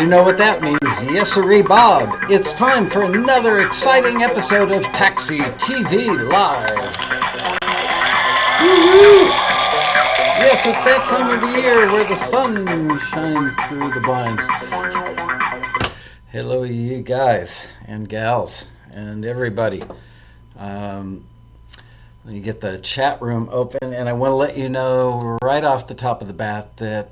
You know what that means. Yes, sirree, Bob. It's time for another exciting episode of Taxi TV Live. Woo-hoo! Yes, it's that time of the year where the sun shines through the blinds. Hello, you guys and gals and everybody. Let me get the chat room open, and I want to let you know right off the top of the bat that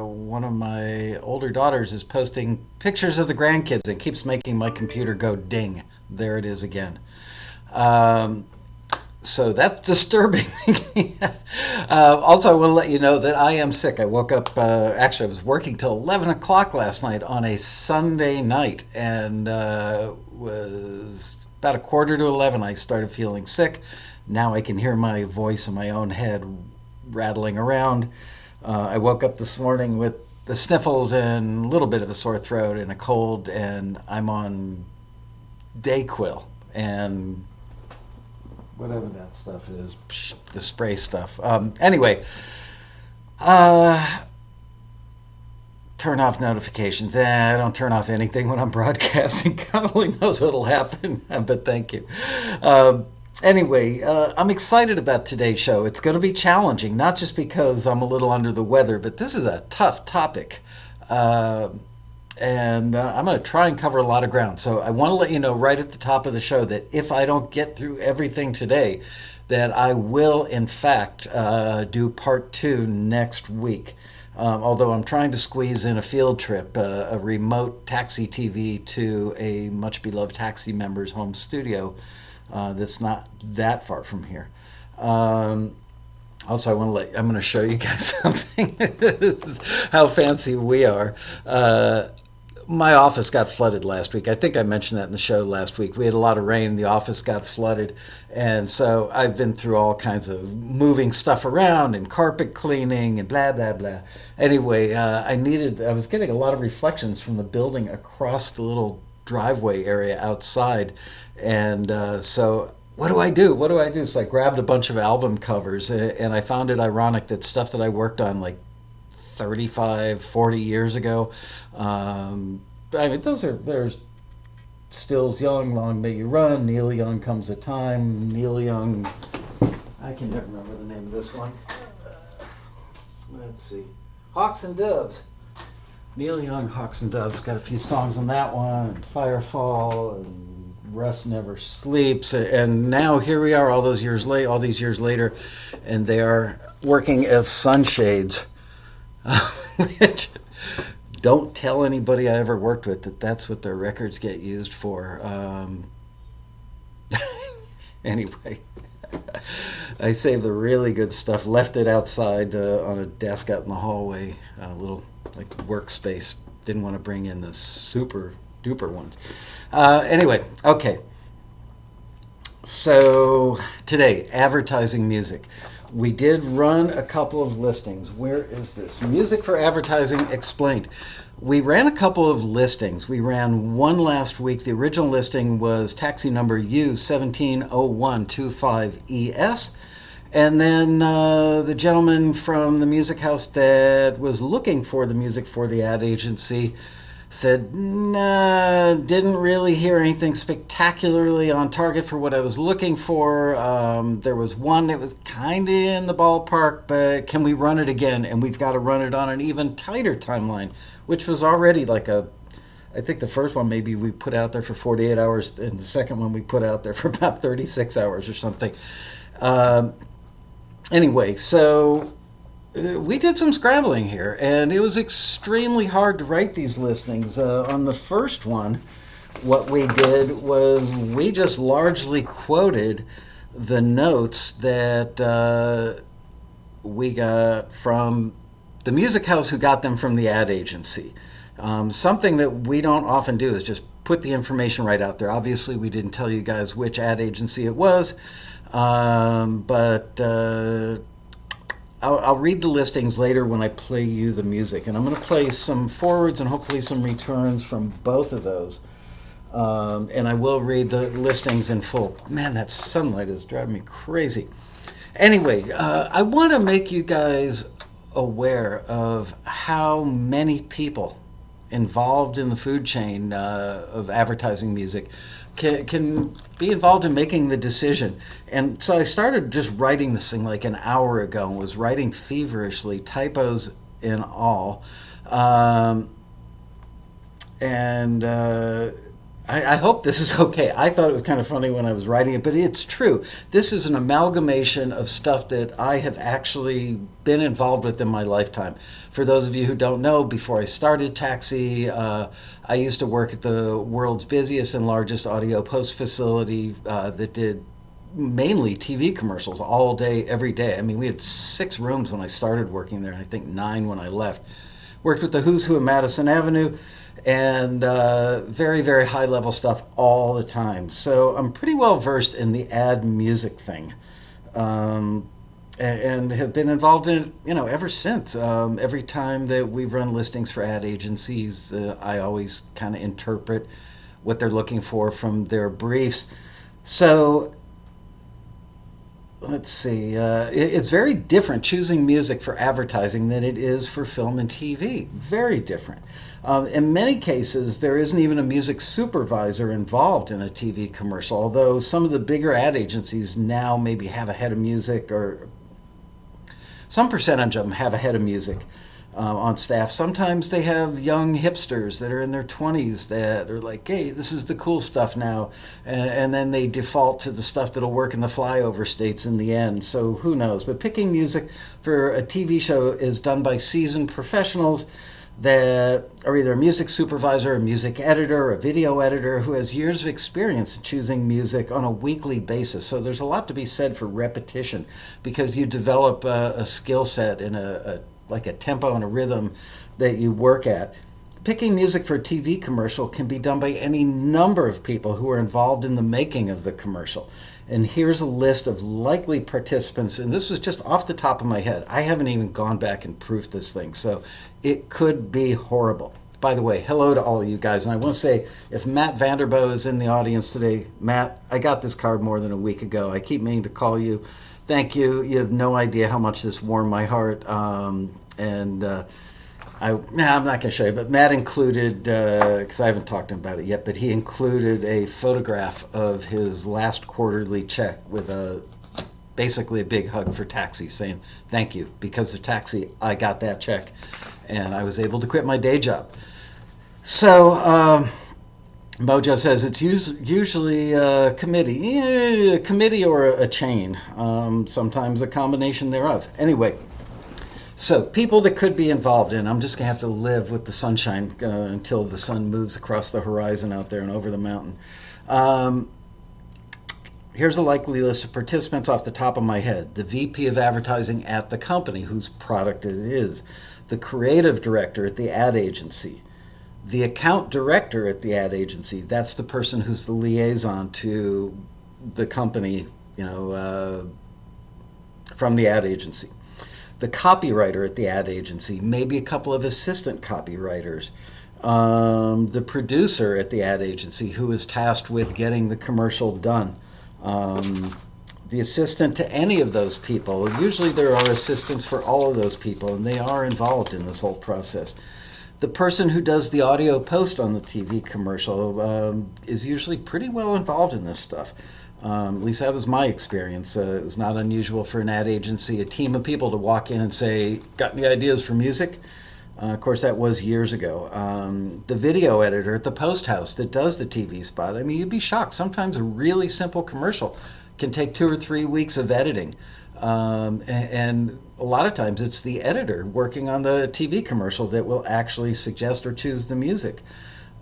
one of my older daughters is posting pictures of the grandkids and keeps making my computer go ding. There it is again. So that's disturbing. Also, I want to let you know that I am sick. I woke up, actually I was working till 11 o'clock last night on a Sunday night, and was about a quarter to 11 I started feeling sick. Now I can hear my voice in my own head rattling around. I woke up this morning with the sniffles and a little bit of a sore throat and a cold, and I'm on Dayquil and whatever that stuff is, the spray stuff. Anyway, turn off notifications. I don't turn off anything when I'm broadcasting. God only knows what'll happen, but thank you. Anyway, I'm excited about today's show. It's going to be challenging, not just because I'm a little under the weather, but this is a tough topic. And I'm going to try and cover a lot of ground. So I want to let you know right at the top of the show that if I don't get through everything today, that I will, in fact, do part 2 next week. Although I'm trying to squeeze in a field trip, a remote taxi TV to a much beloved taxi member's home studio that's not that far from here. Also, I'm going to show you guys something. This is how fancy we are. My office got flooded last week. I think I mentioned that in the show last week. We had a lot of rain. The office got flooded. And so I've been through all kinds of moving stuff around and carpet cleaning and blah, blah, blah. Anyway, I was getting a lot of reflections from the building across the little driveway area outside. And so what do I do? So I grabbed a bunch of album covers, and I found it ironic that stuff that I worked on like 35, 40 years ago. I mean, there's Stills Young, Long May You Run, Neil Young Comes a Time, Neil Young, I can never remember the name of this one. Let's see, Hawks and Doves. Neil Young, Hawks and Doves, got a few songs on that one, Firefall, and Rust Never Sleeps, and now here we are all these years later, and they are working as sunshades. Which, don't tell anybody I ever worked with that that's what their records get used for. Anyway, I saved the really good stuff, left it outside on a desk out in the hallway, a little like workspace. Didn't want to bring in the super duper ones. Anyway, okay. So today, advertising music. We did run a couple of listings. Where is this? Music for Advertising Explained. We ran a couple of listings. We ran one last week. The original listing was taxi number U170125ES. And then the gentleman from the music house that was looking for the music for the ad agency said, nah, didn't really hear anything spectacularly on target for what I was looking for. There was one that was kind of in the ballpark, but can we run it again? And we've got to run it on an even tighter timeline, which was already like I think the first one maybe we put out there for 48 hours, and the second one we put out there for about 36 hours or something. Anyway, so we did some scrambling here, and it was extremely hard to write these listings. On the first one, what we did was we just largely quoted the notes that we got from the music house who got them from the ad agency. Something that we don't often do is just put the information right out there. Obviously, we didn't tell you guys which ad agency it was, but I'll read the listings later when I play you the music, and I'm going to play some forwards and hopefully some returns from both of those, and I will read the listings in full. Man, that sunlight is driving me crazy. Anyway, I want to make you guys aware of how many people involved in the food chain of advertising music can be involved in making the decision. And so I started just writing this thing like an hour ago and was writing feverishly, typos and all. I hope this is okay. I thought it was kind of funny when I was writing it, but it's true. This is an amalgamation of stuff that I have actually been involved with in my lifetime. For those of you who don't know, before I started Taxi, I used to work at the world's busiest and largest audio post facility that did mainly TV commercials all day, every day. I mean, we had 6 rooms when I started working there, and I think 9 when I left. Worked with the who's who of Madison Avenue, and very, very high level stuff all the time. So I'm pretty well versed in the ad music thing, and have been involved in it, ever since. Every time that we run listings for ad agencies, I always kind of interpret what they're looking for from their briefs. So let's see, it's very different choosing music for advertising than it is for film and TV. Very different. In many cases, there isn't even a music supervisor involved in a TV commercial, although some of the bigger ad agencies now maybe have a head of music, or some percentage of them have a head of music on staff. Sometimes they have young hipsters that are in their 20s that are like, hey, this is the cool stuff now, and then they default to the stuff that'll work in the flyover states in the end. So who knows? But picking music for a TV show is done by seasoned professionals that are either a music supervisor, a music editor, or a video editor who has years of experience in choosing music on a weekly basis. So there's a lot to be said for repetition, because you develop a skill set and like a tempo and a rhythm that you work at. Picking music for a TV commercial can be done by any number of people who are involved in the making of the commercial. And here's a list of likely participants, and this was just off the top of my head. I haven't even gone back and proofed this thing, so it could be horrible. By the way, hello to all of you guys, and I want to say, if Matt Vanderbo is in the audience today, Matt, I got this card more than a week ago. I keep meaning to call you. Thank you. You have no idea how much this warmed my heart. I'm not going to show you, but Matt included, because I haven't talked to him about it yet, but he included a photograph of his last quarterly check with basically a big hug for Taxi, saying thank you. Because of Taxi, I got that check, and I was able to quit my day job. So Mojo says it's usually a committee or a chain, sometimes a combination thereof. Anyway. So, people that could be involved in, I'm just going to have to live with the sunshine until the sun moves across the horizon out there and over the mountain. Here's a likely list of participants off the top of my head. The VP of advertising at the company whose product it is. The creative director at the ad agency. The account director at the ad agency. That's the person who's the liaison to the company, from the ad agency. The copywriter at the ad agency, maybe a couple of assistant copywriters, the producer at the ad agency who is tasked with getting the commercial done, the assistant to any of those people. Usually there are assistants for all of those people, and they are involved in this whole process. The person who does the audio post on the TV commercial is usually pretty well involved in this stuff. At least that was my experience. It was not unusual for an ad agency, a team of people to walk in and say, got any ideas for music? Of course, that was years ago. The video editor at the Post House that does the TV spot, I mean, you'd be shocked. Sometimes a really simple commercial can take 2 or 3 weeks of editing. And a lot of times it's the editor working on the TV commercial that will actually suggest or choose the music.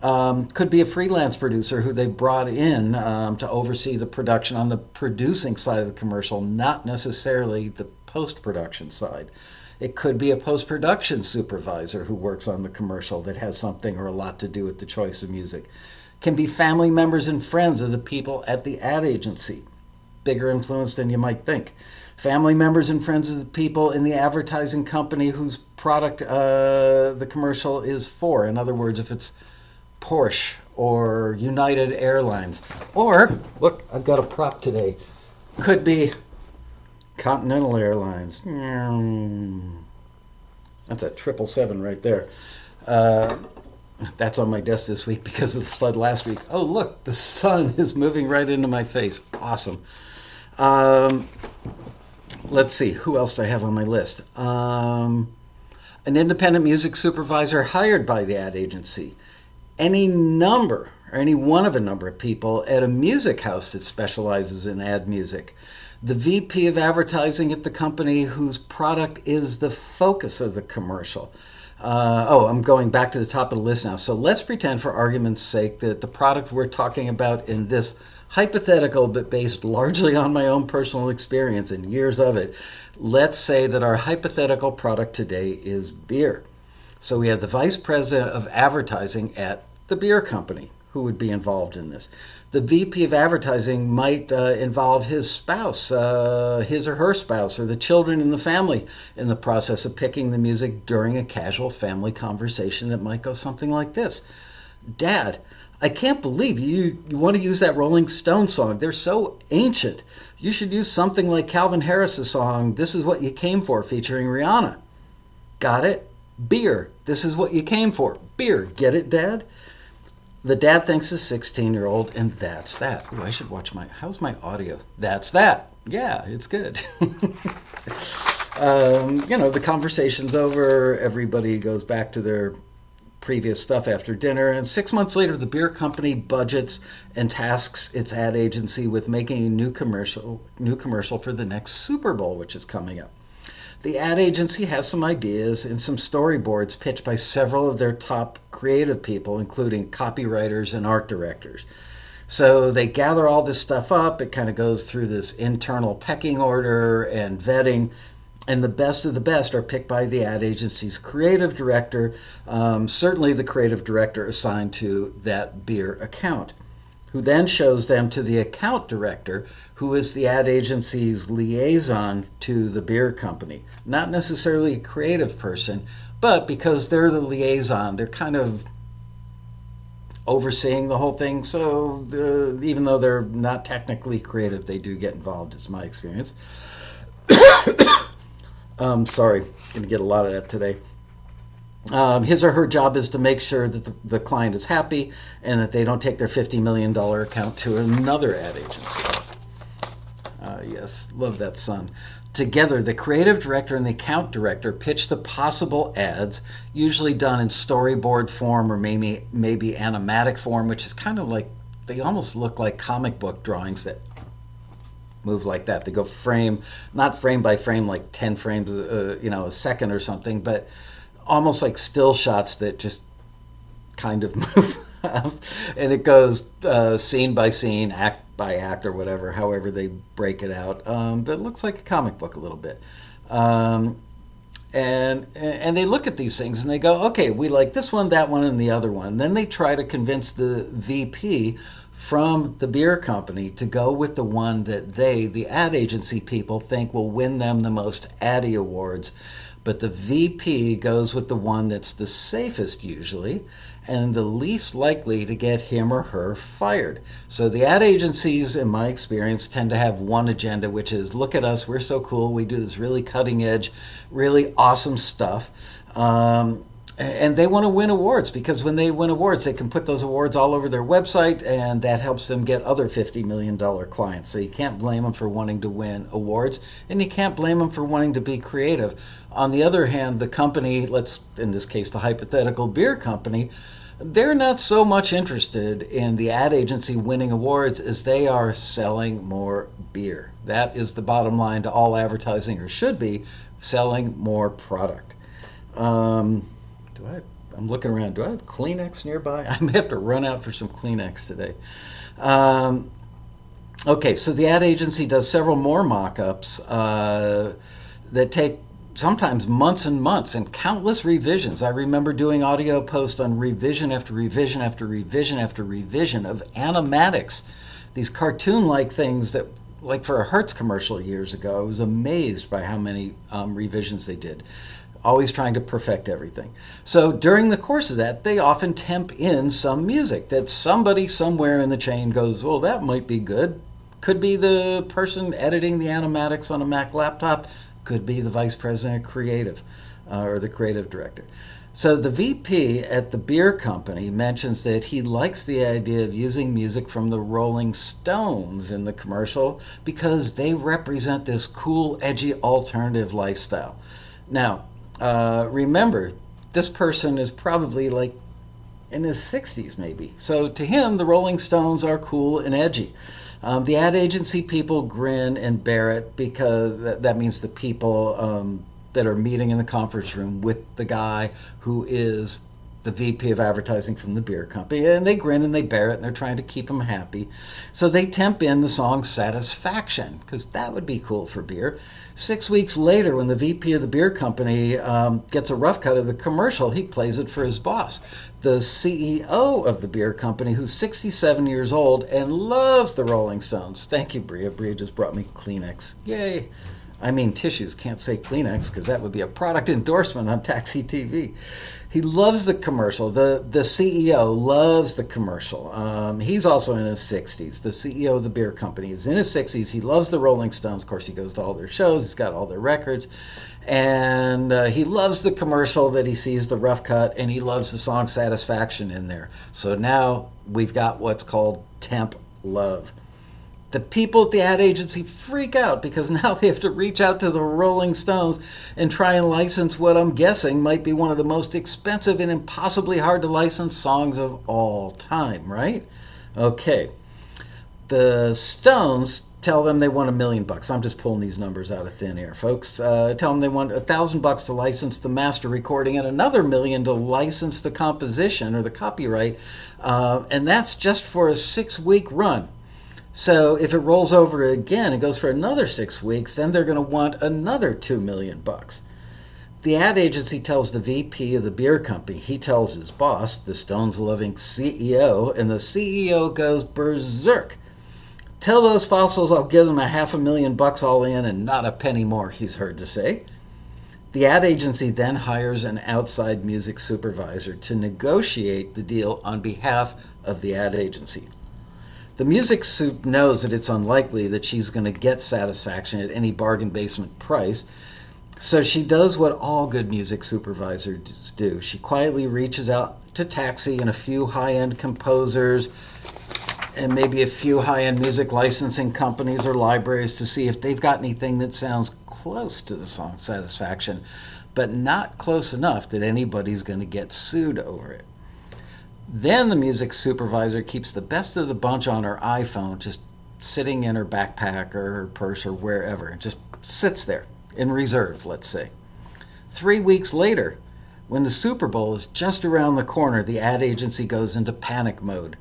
Could be a freelance producer who they brought in to oversee the production on the producing side of the commercial, not necessarily the post-production side. It could be a post-production supervisor who works on the commercial that has something or a lot to do with the choice of music. Can be family members and friends of the people at the ad agency. Bigger influence than you might think. Family members and friends of the people in the advertising company whose product the commercial is for. In other words, if it's Porsche or United Airlines, or look, I've got a prop today, could be Continental Airlines. That's a 777 right there. That's on my desk this week because of the flood last week. Oh, look, the sun is moving right into my face. Awesome. Um, let's see, who else do I have on my list? An independent music supervisor hired by the ad agency. Any number, or any one of a number of people at a music house that specializes in ad music. The VP of advertising at the company whose product is the focus of the commercial. I'm going back to the top of the list now. So let's pretend, for argument's sake, that the product we're talking about in this hypothetical, but based largely on my own personal experience and years of it, let's say that our hypothetical product today is beer. So we have the vice president of advertising at the beer company who would be involved in this. The VP of advertising might involve his spouse, his or her spouse, or the children in the family in the process of picking the music during a casual family conversation that might go something like this. Dad, I can't believe you want to use that Rolling Stones song. They're so ancient. You should use something like Calvin Harris's song, This Is What You Came For, featuring Rihanna. Got it? Beer. This is what you came for. Beer. Get it, Dad? The dad thanks his 16-year-old, and that's that. Ooh, I should watch how's my audio? That's that. Yeah, it's good. The conversation's over. Everybody goes back to their previous stuff after dinner, and 6 months later, the beer company budgets and tasks its ad agency with making a new commercial for the next Super Bowl, which is coming up. The ad agency has some ideas and some storyboards pitched by several of their top creative people, including copywriters and art directors. So they gather all this stuff up. It kind of goes through this internal pecking order and vetting, and the best of the best are picked by the ad agency's creative director, certainly the creative director assigned to that beer account, who then shows them to the account director, who is the ad agency's liaison to the beer company. Not necessarily a creative person, but because they're the liaison, they're kind of overseeing the whole thing. So even though they're not technically creative, they do get involved, is my experience. Sorry, going to get a lot of that today. His or her job is to make sure that the client is happy and that they don't take their $50 million account to another ad agency. Yes, love that son. Together, the creative director and the account director pitch the possible ads, usually done in storyboard form or maybe animatic form, which is kind of like, they almost look like comic book drawings that move like that. They go not frame by frame, like 10 frames a second or something, but almost like still shots that just kind of move up. And it goes scene by scene, act by act, or whatever, however they break it out. But it looks like a comic book a little bit. And they look at these things and they go, okay, we like this one, that one, and the other one. Then they try to convince the VP from the beer company to go with the one that the ad agency people, think will win them the most Addy awards. But the VP goes with the one that's the safest usually and the least likely to get him or her fired. So the ad agencies, in my experience, tend to have one agenda, which is, look at us, we're so cool, we do this really cutting edge, really awesome stuff. And they want to win awards, because when they win awards, they can put those awards all over their website, and that helps them get other $50 million clients. So you can't blame them for wanting to win awards, and you can't blame them for wanting to be creative. On the other hand, the company, in this case, the hypothetical beer company, they're not so much interested in the ad agency winning awards as they are selling more beer. That is the bottom line to all advertising, or should be, selling more product. I'm looking around. Do I have Kleenex nearby? I may have to run out for some Kleenex today. Okay, so the ad agency does several more mock-ups that take sometimes months and months and countless revisions. I remember doing audio posts on revision after revision after revision after revision of animatics, these cartoon-like things that, like for a Hertz commercial years ago, I was amazed by how many revisions they did. Always trying to perfect everything. So during the course of that, they often temp in some music that somebody somewhere in the chain goes, oh, that might be good. Could be the person editing the animatics on a Mac laptop. Could be the vice president of creative or the creative director. So the VP at the beer company mentions that he likes the idea of using music from the Rolling Stones in the commercial because they represent this cool, edgy alternative lifestyle. Now, remember, this person is probably like in his 60s maybe. So to him, the Rolling Stones are cool and edgy. The ad agency people grin and bear it because that means the people that are meeting in the conference room with the guy who is the VP of advertising from the beer company, and they grin and they bear it, and they're trying to keep him happy. So they temp in the song Satisfaction, because that would be cool for beer. 6 weeks later, when the VP of the beer company gets a rough cut of the commercial, he plays it for his boss, the CEO of the beer company, who's 67 years old and loves the Rolling Stones. Thank you, Bria. Bria just brought me Kleenex. Yay. I mean tissues, can't say Kleenex because that would be a product endorsement on Taxi TV. He loves the commercial. The CEO loves the commercial. He's also in his 60s. The CEO of the beer company is in his 60s. He loves the Rolling Stones. Of course, he goes to all their shows. He's got all their records. And he loves the commercial that he sees, the rough cut, and he loves the song Satisfaction in there. So now we've got what's called temp love. The people at the ad agency freak out because now they have to reach out to the Rolling Stones and try and license what I'm guessing might be one of the most expensive and impossibly hard to license songs of all time, right? Okay. The Stones tell them they want $1 million. I'm just pulling these numbers out of thin air, folks. Tell them they want $1,000 to license the master recording and another $1 million to license the composition or the copyright, and that's just for a 6-week run. So if it rolls over again, it goes for another 6 weeks, then they're going to want another $2 million. The ad agency tells the VP of the beer company, he tells his boss, the Stones-loving CEO, and the CEO goes berserk. Tell those fossils I'll give them $500,000 all in and not a penny more, he's heard to say. The ad agency then hires an outside music supervisor to negotiate the deal on behalf of the ad agency. The music soup knows that it's unlikely that she's going to get Satisfaction at any bargain basement price, so she does what all good music supervisors do. She quietly reaches out to Taxi and a few high-end composers and maybe a few high-end music licensing companies or libraries to see if they've got anything that sounds close to the song Satisfaction, but not close enough that anybody's going to get sued over it. Then the music supervisor keeps the best of the bunch on her iPhone, just sitting in her backpack or her purse or wherever. It just sits there in reserve, let's say. 3 weeks later, when the Super Bowl is just around the corner, the ad agency goes into panic mode.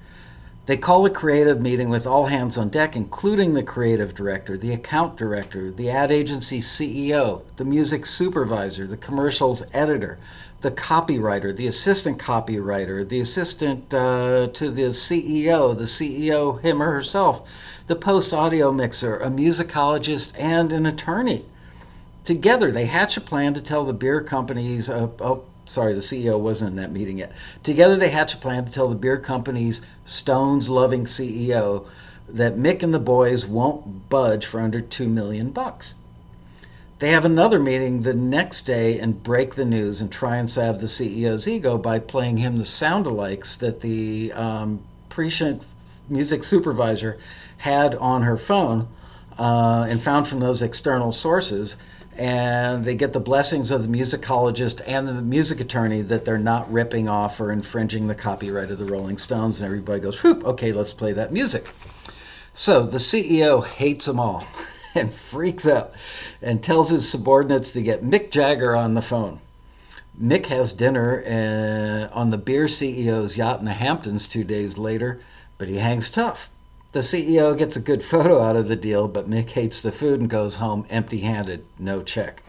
They call a creative meeting with all hands on deck, including the creative director, the account director, the ad agency CEO, the music supervisor, the commercials editor, the copywriter, the assistant copywriter, the assistant to the CEO, him or herself, the post-audio mixer, a musicologist, and an attorney. Together, they hatch a plan to tell the beer companies, the CEO wasn't in that meeting yet. Together, they hatch a plan to tell the beer company's Stones-loving CEO that Mick and the boys won't budge for under $2 million. They have another meeting the next day and break the news and try and salve the CEO's ego by playing him the sound-alikes that the prescient music supervisor had on her phone and found from those external sources. And they get the blessings of the musicologist and the music attorney that they're not ripping off or infringing the copyright of the Rolling Stones, and everybody goes, whoop, okay, let's play that music. So the CEO hates them all and freaks out and tells his subordinates to get Mick Jagger on the phone. Mick has dinner on the beer CEO's yacht in the Hamptons 2 days later, but he hangs tough. The CEO gets a good photo out of the deal, but Mick hates the food and goes home empty-handed, no check.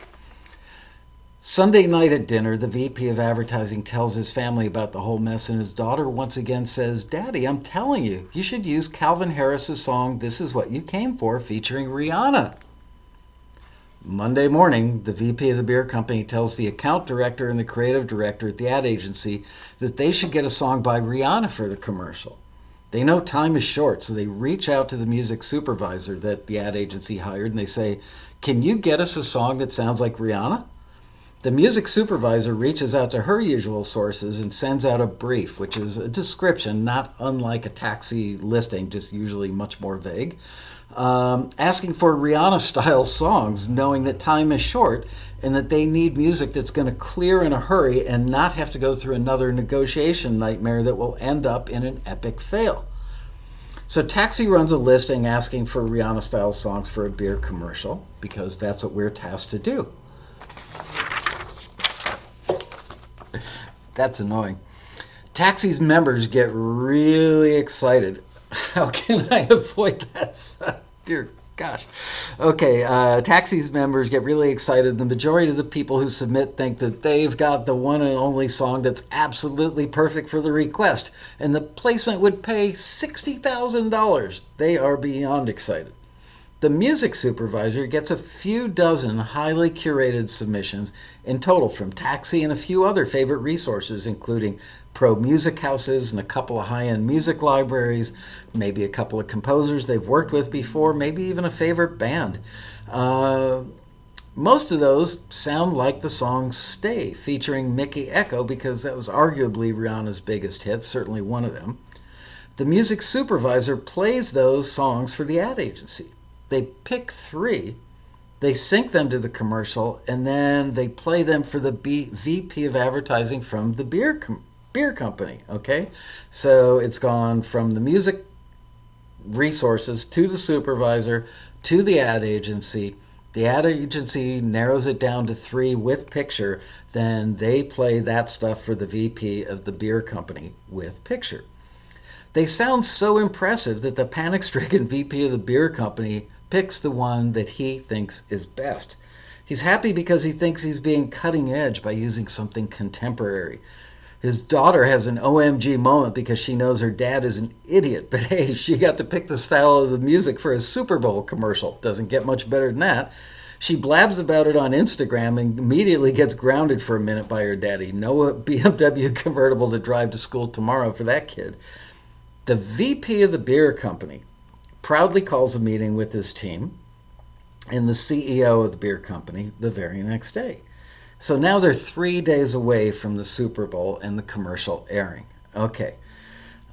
Sunday night at dinner, the VP of advertising tells his family about the whole mess, and his daughter once again says, Daddy, I'm telling you, you should use Calvin Harris's song, This Is What You Came For, featuring Rihanna. Monday morning, the VP of the beer company tells the account director and the creative director at the ad agency that they should get a song by Rihanna for the commercial. They know time is short, so they reach out to the music supervisor that the ad agency hired, and they say, can you get us a song that sounds like Rihanna? The music supervisor reaches out to her usual sources and sends out a brief, which is a description not unlike a taxi listing, just usually much more vague, asking for Rihanna-style songs, knowing that time is short and that they need music that's going to clear in a hurry and not have to go through another negotiation nightmare that will end up in an epic fail. So Taxi runs a listing asking for Rihanna-style songs for a beer commercial, because that's what we're tasked to do. That's annoying. Taxi's members get really excited. How can I avoid that? Dear gosh. Okay, Taxi's members get really excited. The majority of the people who submit think that they've got the one and only song that's absolutely perfect for the request, and the placement would pay $60,000. They are beyond excited. The music supervisor gets a few dozen highly curated submissions in total from Taxi and a few other favorite resources, including pro music houses and a couple of high-end music libraries, maybe a couple of composers they've worked with before, maybe even a favorite band. Most of those sound like the song Stay, featuring Mickey Echo, because that was arguably Rihanna's biggest hit, certainly one of them. The music supervisor plays those songs for the ad agency. They pick 3, they sync them to the commercial, and then they play them for the VP of advertising from the beer company, okay? So it's gone from the music resources to the supervisor to the ad agency. The ad agency narrows it down to 3 with picture, then they play that stuff for the VP of the beer company with picture. They sound so impressive that the panic-stricken VP of the beer company picks the one that he thinks is best. He's happy because he thinks he's being cutting edge by using something contemporary. His daughter has an OMG moment because she knows her dad is an idiot, but hey, she got to pick the style of the music for a Super Bowl commercial. Doesn't get much better than that. She blabs about it on Instagram and immediately gets grounded for a minute by her daddy. No BMW convertible to drive to school tomorrow for that kid. The VP of the beer company proudly calls a meeting with his team and the CEO of the beer company the very next day. So now they're 3 days away from the Super Bowl and the commercial airing. Okay.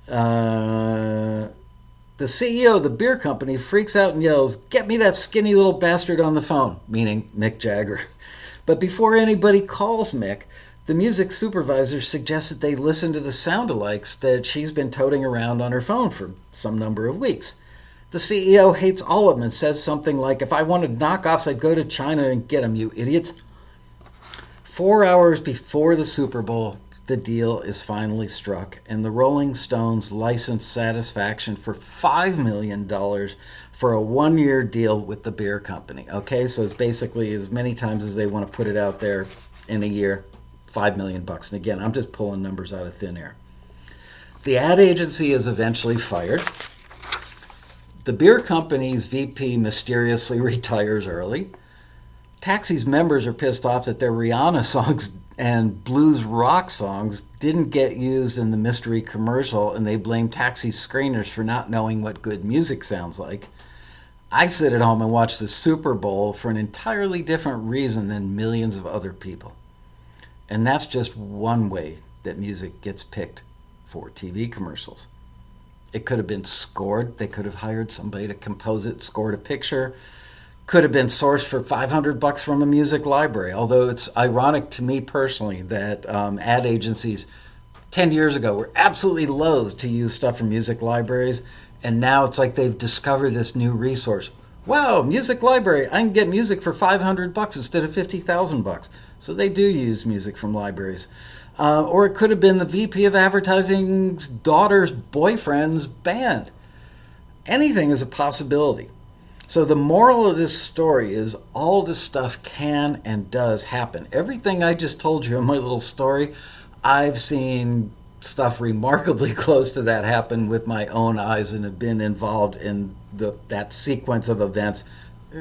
The CEO of the beer company freaks out and yells, "Get me that skinny little bastard on the phone," meaning Mick Jagger. But before anybody calls Mick, the music supervisor suggests that they listen to the sound-alikes that she's been toting around on her phone for some number of weeks. The CEO hates all of them and says something like, "If I wanted knockoffs, I'd go to China and get them, you idiots." 4 hours before the Super Bowl, the deal is finally struck, and the Rolling Stones license Satisfaction for $5 million for a 1-year deal with the beer company. Okay, so it's basically as many times as they want to put it out there in a year, $5 million. And again, I'm just pulling numbers out of thin air. The ad agency is eventually fired. The beer company's VP mysteriously retires early. Taxi's members are pissed off that their Rihanna songs and blues rock songs didn't get used in the mystery commercial, and they blame Taxi's screeners for not knowing what good music sounds like. I sit at home and watch the Super Bowl for an entirely different reason than millions of other people. And that's just one way that music gets picked for TV commercials. It could have been scored. They could have hired somebody to compose it, scored a picture. Could have been sourced for $500 from a music library. Although it's ironic to me personally that ad agencies 10 years ago were absolutely loath to use stuff from music libraries, and now it's like they've discovered this new resource. Wow, music library! I can get music for $500 instead of $50,000. So they do use music from libraries. Or it could have been the VP of advertising's daughter's boyfriend's band. Anything is a possibility. So the moral of this story is all this stuff can and does happen. Everything I just told you in my little story, I've seen stuff remarkably close to that happen with my own eyes and have been involved in that sequence of events,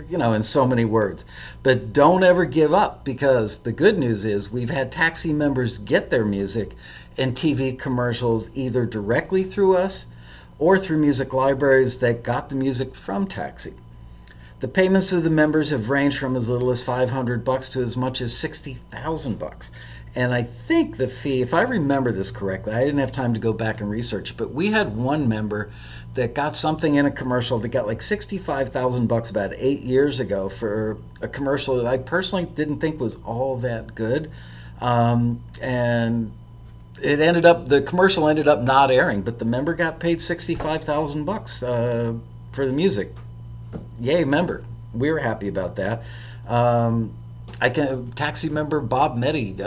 in so many words. But don't ever give up, because the good news is we've had Taxi members get their music in TV commercials either directly through us or through music libraries that got the music from Taxi. The payments to the members have ranged from as little as $500 to as much as $60,000. And I think the fee, if I remember this correctly, I didn't have time to go back and research it, but we had one member that got something in a commercial that got like $65,000 about 8 years ago for a commercial that I personally didn't think was all that good. And the commercial ended up not airing, but the member got paid $65,000 for the music. Yay, member. We were happy about that. Taxi member Bob Meddy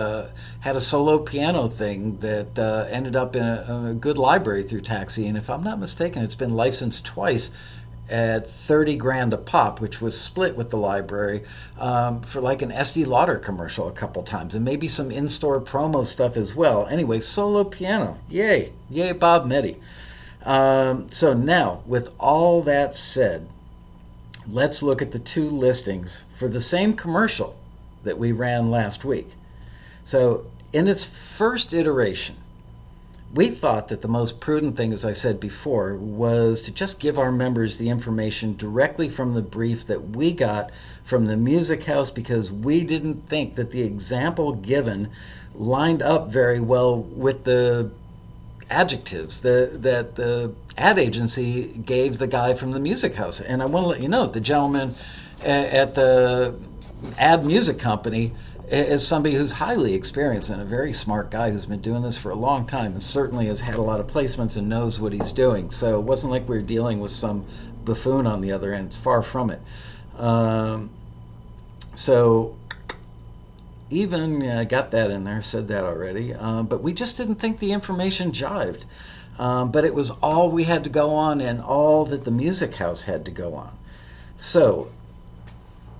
had a solo piano thing that ended up in a good library through Taxi, and if I'm not mistaken, it's been licensed twice at $30,000 a pop, which was split with the library for like an Estee Lauder commercial a couple times, and maybe some in-store promo stuff as well. Anyway, solo piano, yay Bob Meddy. So now, with all that said, let's look at the two listings for the same commercial that we ran last week. So in its first iteration, we thought that the most prudent thing, as I said before, was to just give our members the information directly from the brief that we got from the Music House, because we didn't think that the example given lined up very well with the adjectives that the ad agency gave the guy from the Music House. And I want to let you know, the gentleman at the ad music company is somebody who's highly experienced and a very smart guy who's been doing this for a long time and certainly has had a lot of placements and knows what he's doing. So it wasn't like we were dealing with some buffoon on the other end. Far from it. So even I got that in there, said that already, but we just didn't think the information jived. But it was all we had to go on and all that the Music House had to go on. So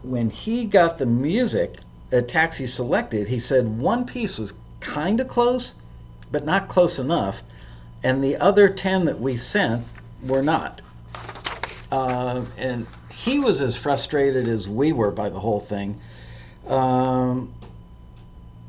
when he got the music that Taxi selected, he said one piece was kind of close, but not close enough, and the other 10 that we sent were not. And he was as frustrated as we were by the whole thing.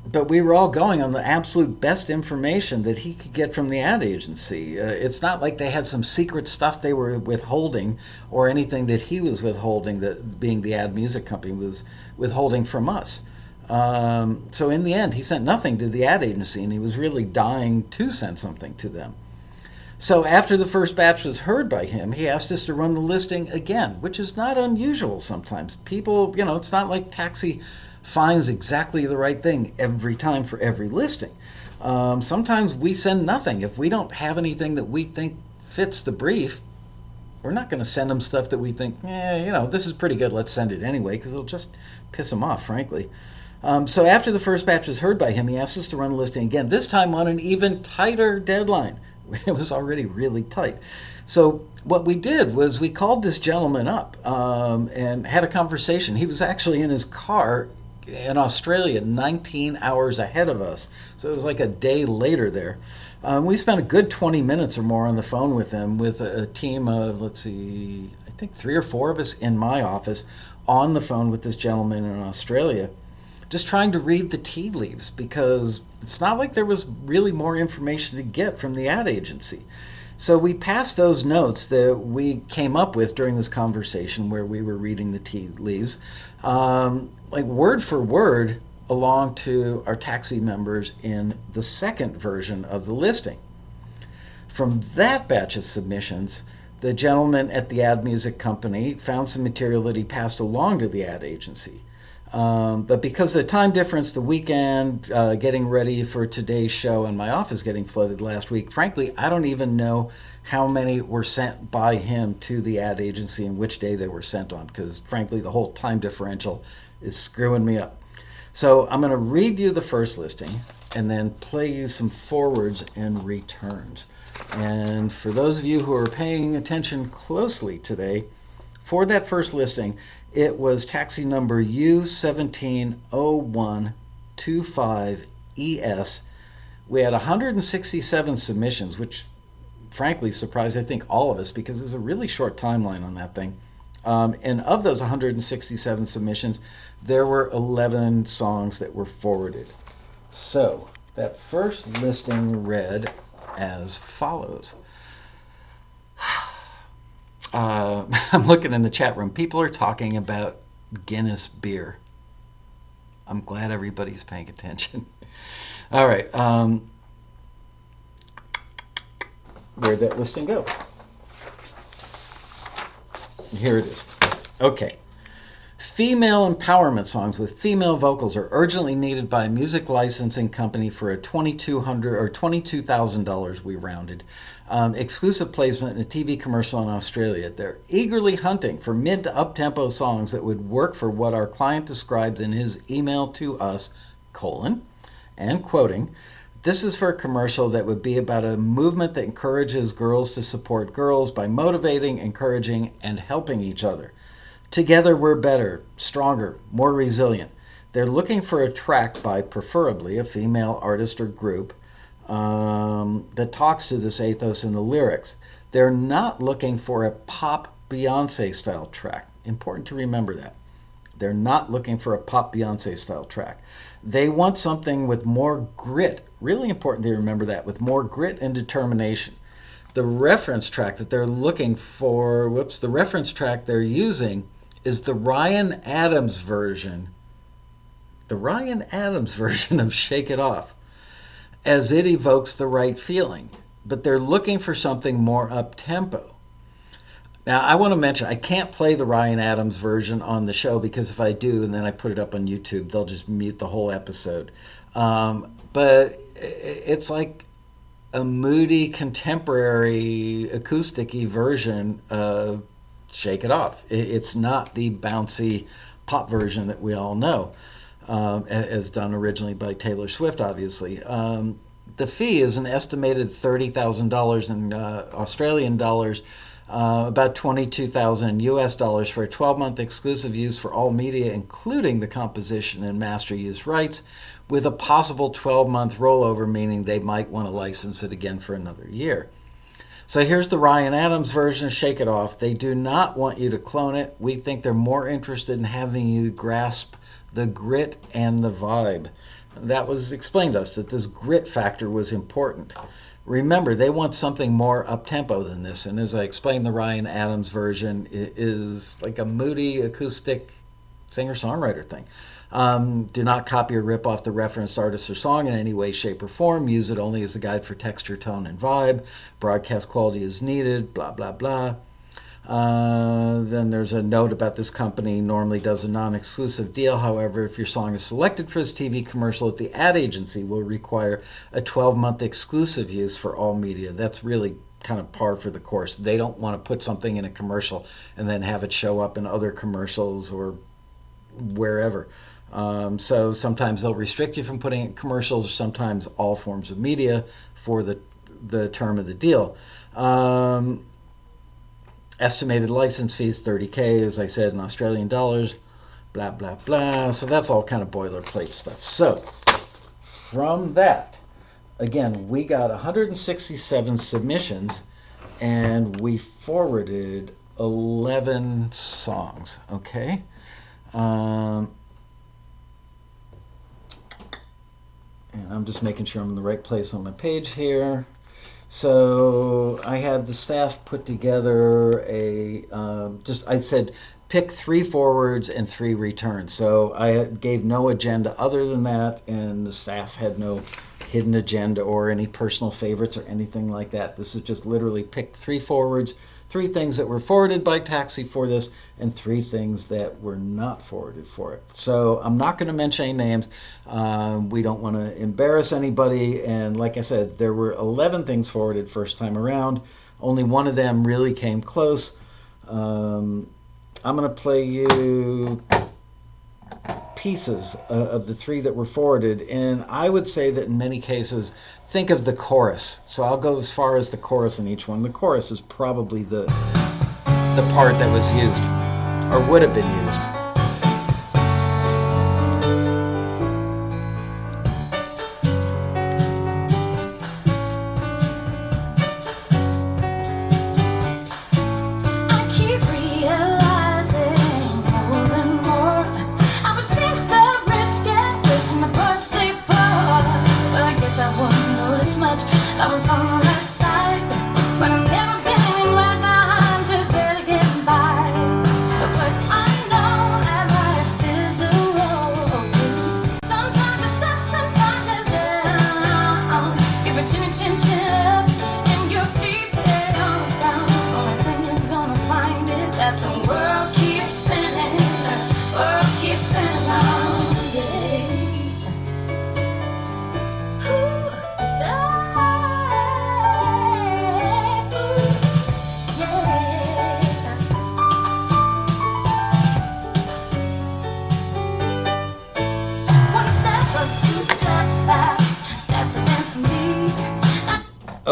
But we were all going on the absolute best information that he could get from the ad agency. It's not like they had some secret stuff they were withholding or anything that he was withholding, that being the ad music company was withholding from us. So in the end, he sent nothing to the ad agency, and he was really dying to send something to them. So after the first batch was heard by him, he asked us to run the listing again, which is not unusual sometimes. People, it's not like Taxi finds exactly the right thing every time for every listing. Sometimes we send nothing. If we don't have anything that we think fits the brief, we're not going to send them stuff that we think, this is pretty good, let's send it anyway, because it'll just piss them off, frankly. So after the first batch was heard by him, he asked us to run the listing again, this time on an even tighter deadline. It was already really tight. So what we did was we called this gentleman up and had a conversation. He was actually in his car in Australia 19 hours ahead of us. So it was like a day later there. We spent a good 20 minutes or more on the phone with him, with a team of, I think 3 or 4 of us in my office on the phone with this gentleman in Australia, just trying to read the tea leaves, because it's not like there was really more information to get from the ad agency. So we passed those notes that we came up with during this conversation where we were reading the tea leaves, like word for word, along to our Taxi members in the second version of the listing. From that batch of submissions, the gentleman at the ad music company found some material that he passed along to the ad agency. But because of the time difference, the weekend, getting ready for today's show, and my office getting flooded last week, frankly, I don't even know how many were sent by him to the ad agency and which day they were sent on, because frankly, the whole time differential is screwing me up. So I'm going to read you the first listing and then play you some forwards and returns. And for those of you who are paying attention closely today, for that first listing, it was taxi number U170125ES. We had 167 submissions, which frankly surprised, I think, all of us, because there's a really short timeline on that thing. And of those 167 submissions, there were 11 songs that were forwarded. So that first listing read as follows. I'm looking in the chat room. People are talking about Guinness beer. I'm glad everybody's paying attention. All right. Where'd that listing go? Here it is. Okay. Female empowerment songs with female vocals are urgently needed by a music licensing company for a $2,200 or $22,000, we rounded, exclusive placement in a TV commercial in Australia. They're eagerly hunting for mid to up-tempo songs that would work for what our client describes in his email to us, and quoting, "This is for a commercial that would be about a movement that encourages girls to support girls by motivating, encouraging, and helping each other. Together we're better, stronger, more resilient." They're looking for a track by preferably a female artist or group that talks to this ethos in the lyrics. They're not looking for a pop Beyonce style track. Important to remember that. They're not looking for a pop Beyonce style track. They want something with more grit. Really important to remember that, with more grit and determination. The reference track that they're looking for, the reference track they're using is the Ryan Adams version. The Ryan Adams version of Shake It Off, as it evokes the right feeling. But they're looking for something more up-tempo. Now, I want to mention, I can't play the Ryan Adams version on the show because if I do and then I put it up on YouTube, they'll just mute the whole episode. But it's like a moody, contemporary, acoustic-y version of Shake It Off. It's not the bouncy pop version that we all know, as done originally by Taylor Swift, obviously. The fee is an estimated $30,000 in Australian dollars, about $22,000 US dollars for a 12-month exclusive use for all media, including the composition and master use rights, with a possible 12-month rollover, meaning they might want to license it again for another year. So here's the Ryan Adams version of Shake It Off. They do not want you to clone it. We think they're more interested in having you grasp the grit and the vibe. That was explained to us, that this grit factor was important. Remember, they want something more up-tempo than this. And as I explained, the Ryan Adams version is like a moody acoustic singer-songwriter thing. Do not copy or rip off the referenced artist or song in any way, shape, or form. Use it only as a guide for texture, tone, and vibe. Broadcast quality is needed, blah, blah, blah. Then there's a note about this company normally does a non-exclusive deal. However, if your song is selected for this TV commercial, the ad agency will require a 12-month exclusive use for all media. That's really kind of par for the course. They don't want to put something in a commercial and then have it show up in other commercials or wherever. So sometimes they'll restrict you from putting in commercials, or sometimes all forms of media for the term of the deal. Estimated license fees, $30K, as I said, in Australian dollars, blah, blah, blah. So that's all kind of boilerplate stuff. So from that, again, we got 167 submissions, and we forwarded 11 songs, okay? And I'm just making sure I'm in the right place on my page here. So I had the staff put together I said pick 3 forwards and 3 returns. So I gave no agenda other than that, and the staff had no hidden agenda or any personal favorites or anything like that. This is just literally pick 3 forwards, 3 things that were forwarded by Taxi for this, and 3 things that were not forwarded for it. So I'm not going to mention any names. We don't want to embarrass anybody. And like I said, there were 11 things forwarded first time around. Only one of them really came close. I'm going to play you pieces of the 3 that were forwarded. And I would say that in many cases, think of the chorus. So I'll go as far as the chorus in each one. The chorus is probably the part that was used or would have been used. I was on the right side, but I've never been in right now. I'm just barely getting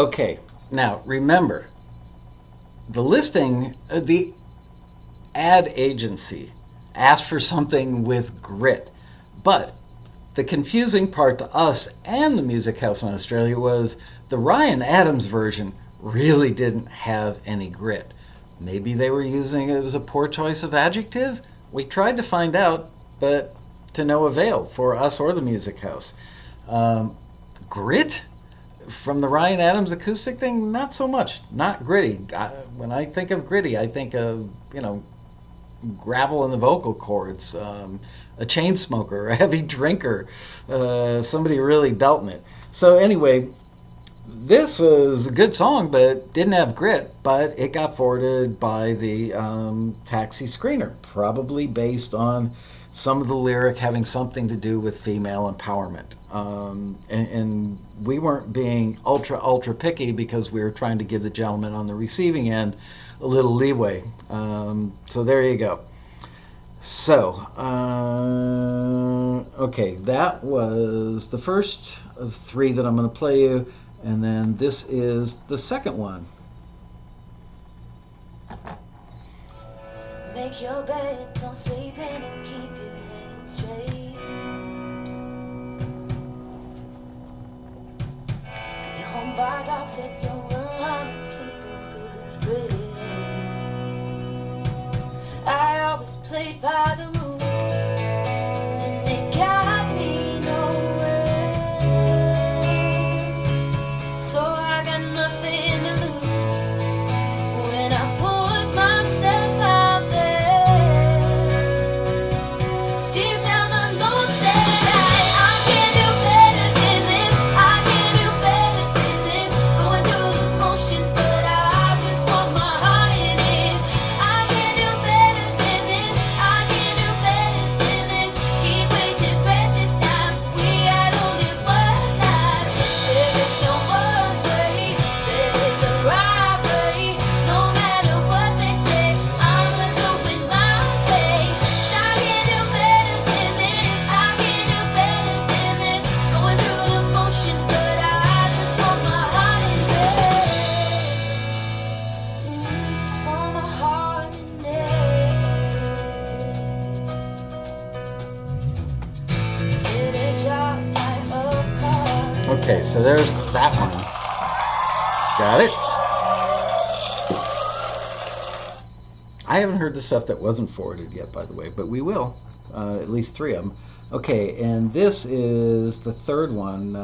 Okay, now remember, the listing, the ad agency asked for something with grit, but the confusing part to us and the Music House in Australia was the Ryan Adams version really didn't have any grit. Maybe they were using it as a poor choice of adjective? We tried to find out, but to no avail for us or the Music House. Grit? From the Ryan Adams acoustic thing, not so much. Not gritty. When I think of gritty, I think of, gravel in the vocal cords, a chain smoker, a heavy drinker, somebody really belting it. So anyway, this was a good song, but didn't have grit, but it got forwarded by the Taxi screener, probably based on some of the lyric having something to do with female empowerment. And we weren't being ultra picky because we were trying to give the gentleman on the receiving end a little leeway. So there you go. So, okay, that was the first of three that I'm going to play you, and then this is the second one. Make your bed, don't sleep in it, keep your head straight. Your home bar dog set your alarm and keep those good grades. I always played by the rules, and they got me nowhere. So I got nothing to lose when I put myself out there. Steer down the north side. I can do better than this. I can do better than this. Going through the motions, but I just want my heart in it. I can do better than this. I can do better than this. Keep wasting precious time. We had only one life. There is no one way. There is a right way. No matter what they say, I'ma do it my way. I can do better than this. I can do better than this. Going through the motions, but I just want my heart in it. Just want my heart in it. Get a job, buy a car. Okay, so there's that one. Got it? I haven't heard the stuff that wasn't forwarded yet, by the way, but we will. At least three of them. Okay, and this is the third one.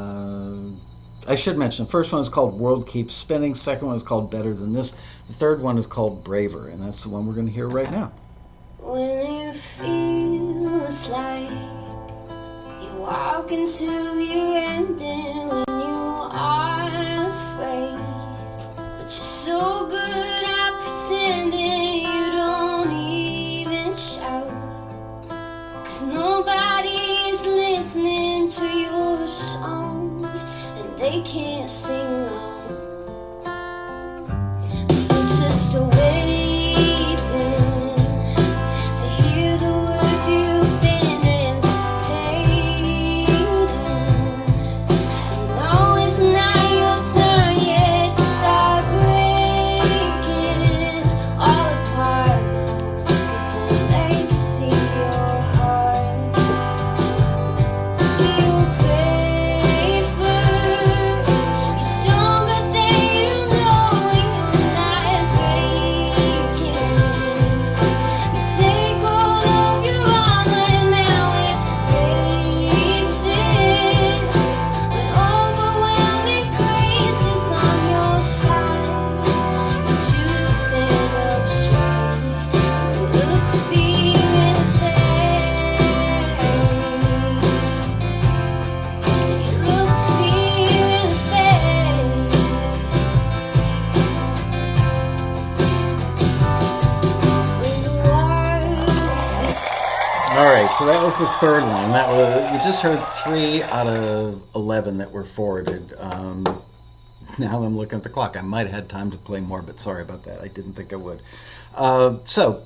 I should mention, the first one is called World Keeps Spinning. Second one is called Better Than This. The third one is called Braver, and that's the one we're going to hear right now. When it feels like you walk into your ending, when you are afraid, but you're so good at pretending you don't even shout, 'cause nobody's listening to your song, and they can't sing along. You're just waiting to hear the words you've been anticipating. No, it's not your turn yet to start breaking all apart now, 'cause then they can see your heart. You're braver, you're stronger than you know, you're not breaking. You take all of your armor and now embrace it. When overwhelming grace is on your side, you choose to stand up straight. You look fear in the face. You look fear in the face. When the water. All right, so that was the third one. That was, you just heard 3 out of 11 that were forwarded. Now I'm looking at the clock. I might have had time to play more, but sorry about that. I didn't think I would. So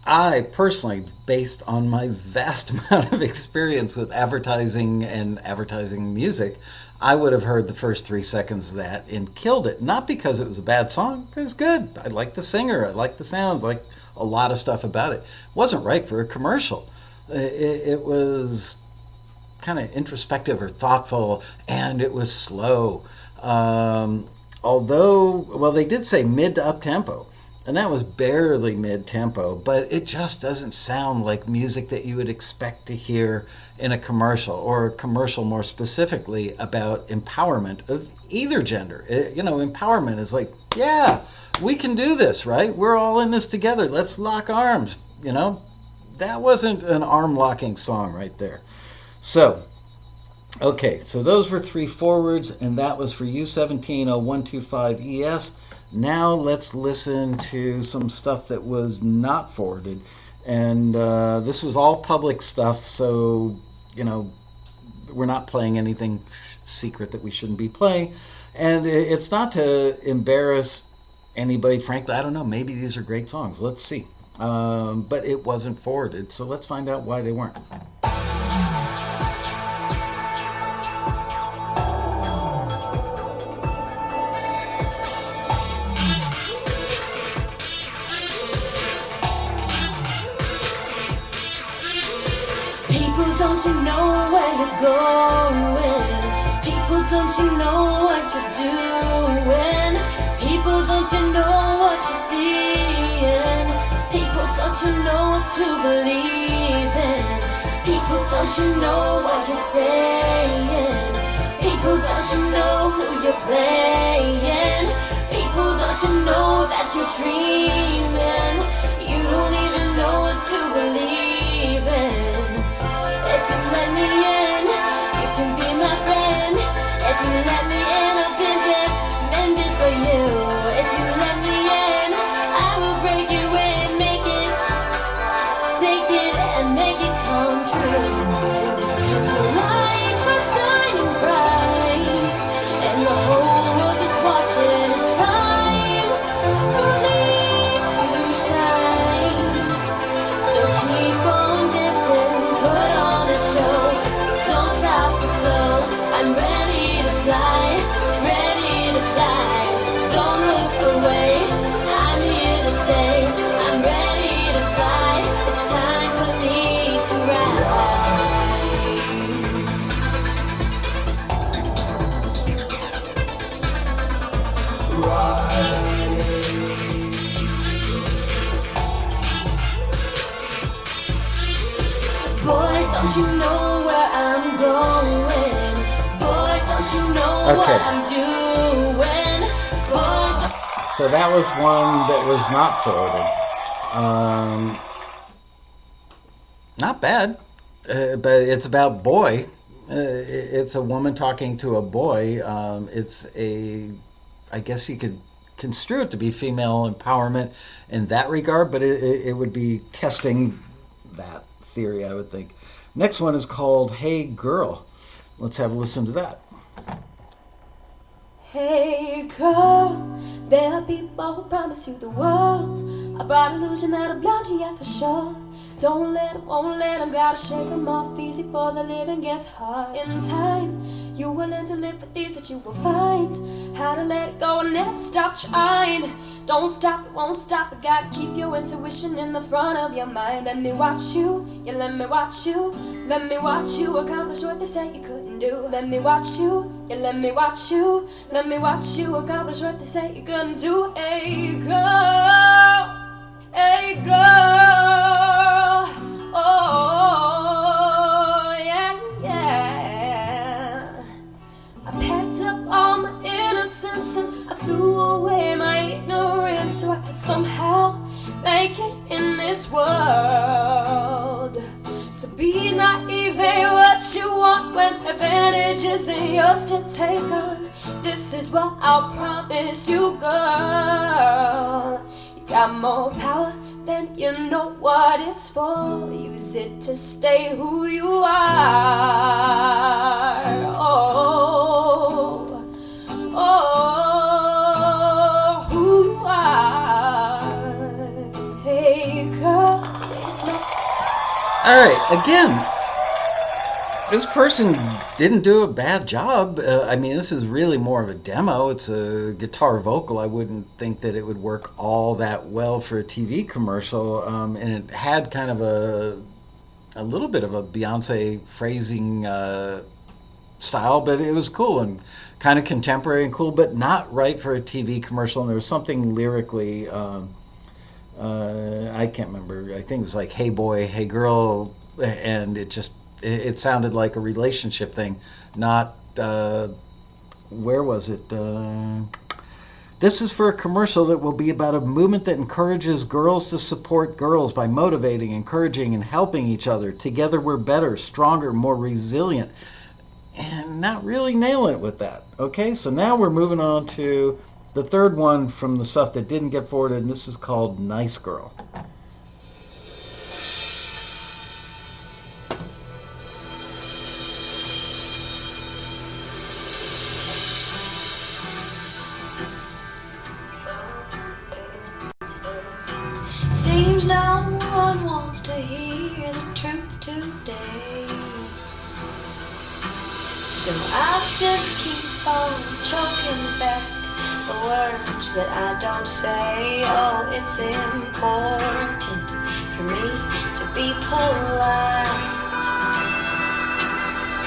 I personally, based on my vast amount of experience with advertising and advertising music, I would have heard the first 3 seconds of that and killed it. Not because it was a bad song. It was good. I liked the singer. I liked the sound. I liked a lot of stuff about it. It wasn't right for a commercial. It was kind of introspective or thoughtful, and it was slow. Although, well, they did say mid to up tempo, and that was barely mid tempo, but it just doesn't sound like music that you would expect to hear in a commercial, or a commercial more specifically about empowerment of either gender. Empowerment is like, yeah, we can do this, right? We're all in this together. Let's lock arms. That wasn't an arm locking song right there. So, okay, so those were 3 forwards, and that was for U170125ES. Now let's listen to some stuff that was not forwarded. And this was all public stuff, so, we're not playing anything secret that we shouldn't be playing. And it's not to embarrass anybody, frankly. I don't know, maybe these are great songs. Let's see. But it wasn't forwarded, so let's find out why they weren't. People, don't you know where you're going? People, don't you know what you're doing? People, don't you know what you're seeing? People, don't you know what to believe in? People, don't you know what you're saying? People, don't you know who you're playing? People, don't you know that you're dreaming? You don't even know what to believe in. If you let me in, you can be my friend. If you let me in, I'll bend it for you. If you let me in, I will break you in, make it, take it, and make it come true. The lights are shining bright, and the whole world is watching. It's time for me to shine. So keep on dancing, put on a show. Don't stop the flow. I'm ready to fly, ready to fly. Don't look away. I'm here to stay. I'm ready to fly. It's time for me to Boy, don't you know where I'm going? Boy, don't you know what I'm doing? Boy, So that was one that was not forwarded. Not bad, but it's about boy. It's a woman talking to a boy. I guess you could construe it to be female empowerment in that regard, but it would be testing that theory, I would think. Next one is called Hey Girl. Let's have a listen to that. Hey girl, there are people who promise you the world. A bright illusion that'll blind you, yeah, for sure. Don't let 'em, won't let 'em, gotta shake 'em off easy before the living gets hard. In time, you will learn to live with these that you will find how to let it go and never stop trying. Don't stop, it won't stop, it gotta keep your intuition in the front of your mind. Let me watch you, yeah, let me watch you. Let me watch you accomplish what they said you couldn't do. Let me watch you, yeah, let me watch you. Let me watch you accomplish what they say you couldn't do. Hey girl, hey girl, oh yeah, yeah. I packed up all my innocence and I threw away my ignorance so I could somehow make it in this world. So be naive, ain't what you want when advantage isn't yours to take on. This is what I'll promise you, girl. You got more power than you know what it's for. Use it to stay who you are. Oh, oh, who you are. Hey, girl, it's not. All right, again, This person didn't do a bad job. I mean, this is really more of a demo. It's a guitar vocal. I wouldn't think that it would work all that well for a TV commercial. And it had kind of a little bit of a Beyonce phrasing style, but it was cool and kind of contemporary and cool, but not right for a TV commercial. And there was something lyrically, I can't remember. I think it was like "Hey boy, hey girl," and it sounded like a relationship thing, not where was it? This is for a commercial that will be about a movement that encourages girls to support girls by motivating, encouraging, and helping each other. Together we're better, stronger, more resilient. And not really nailing it with that. Okay, so now we're moving on to the third one from the stuff that didn't get forwarded, and this is called Nice Girl. Seems no one wants to hear the truth today, so I just keep on choking back the words that I don't say. Oh, it's important for me to be polite,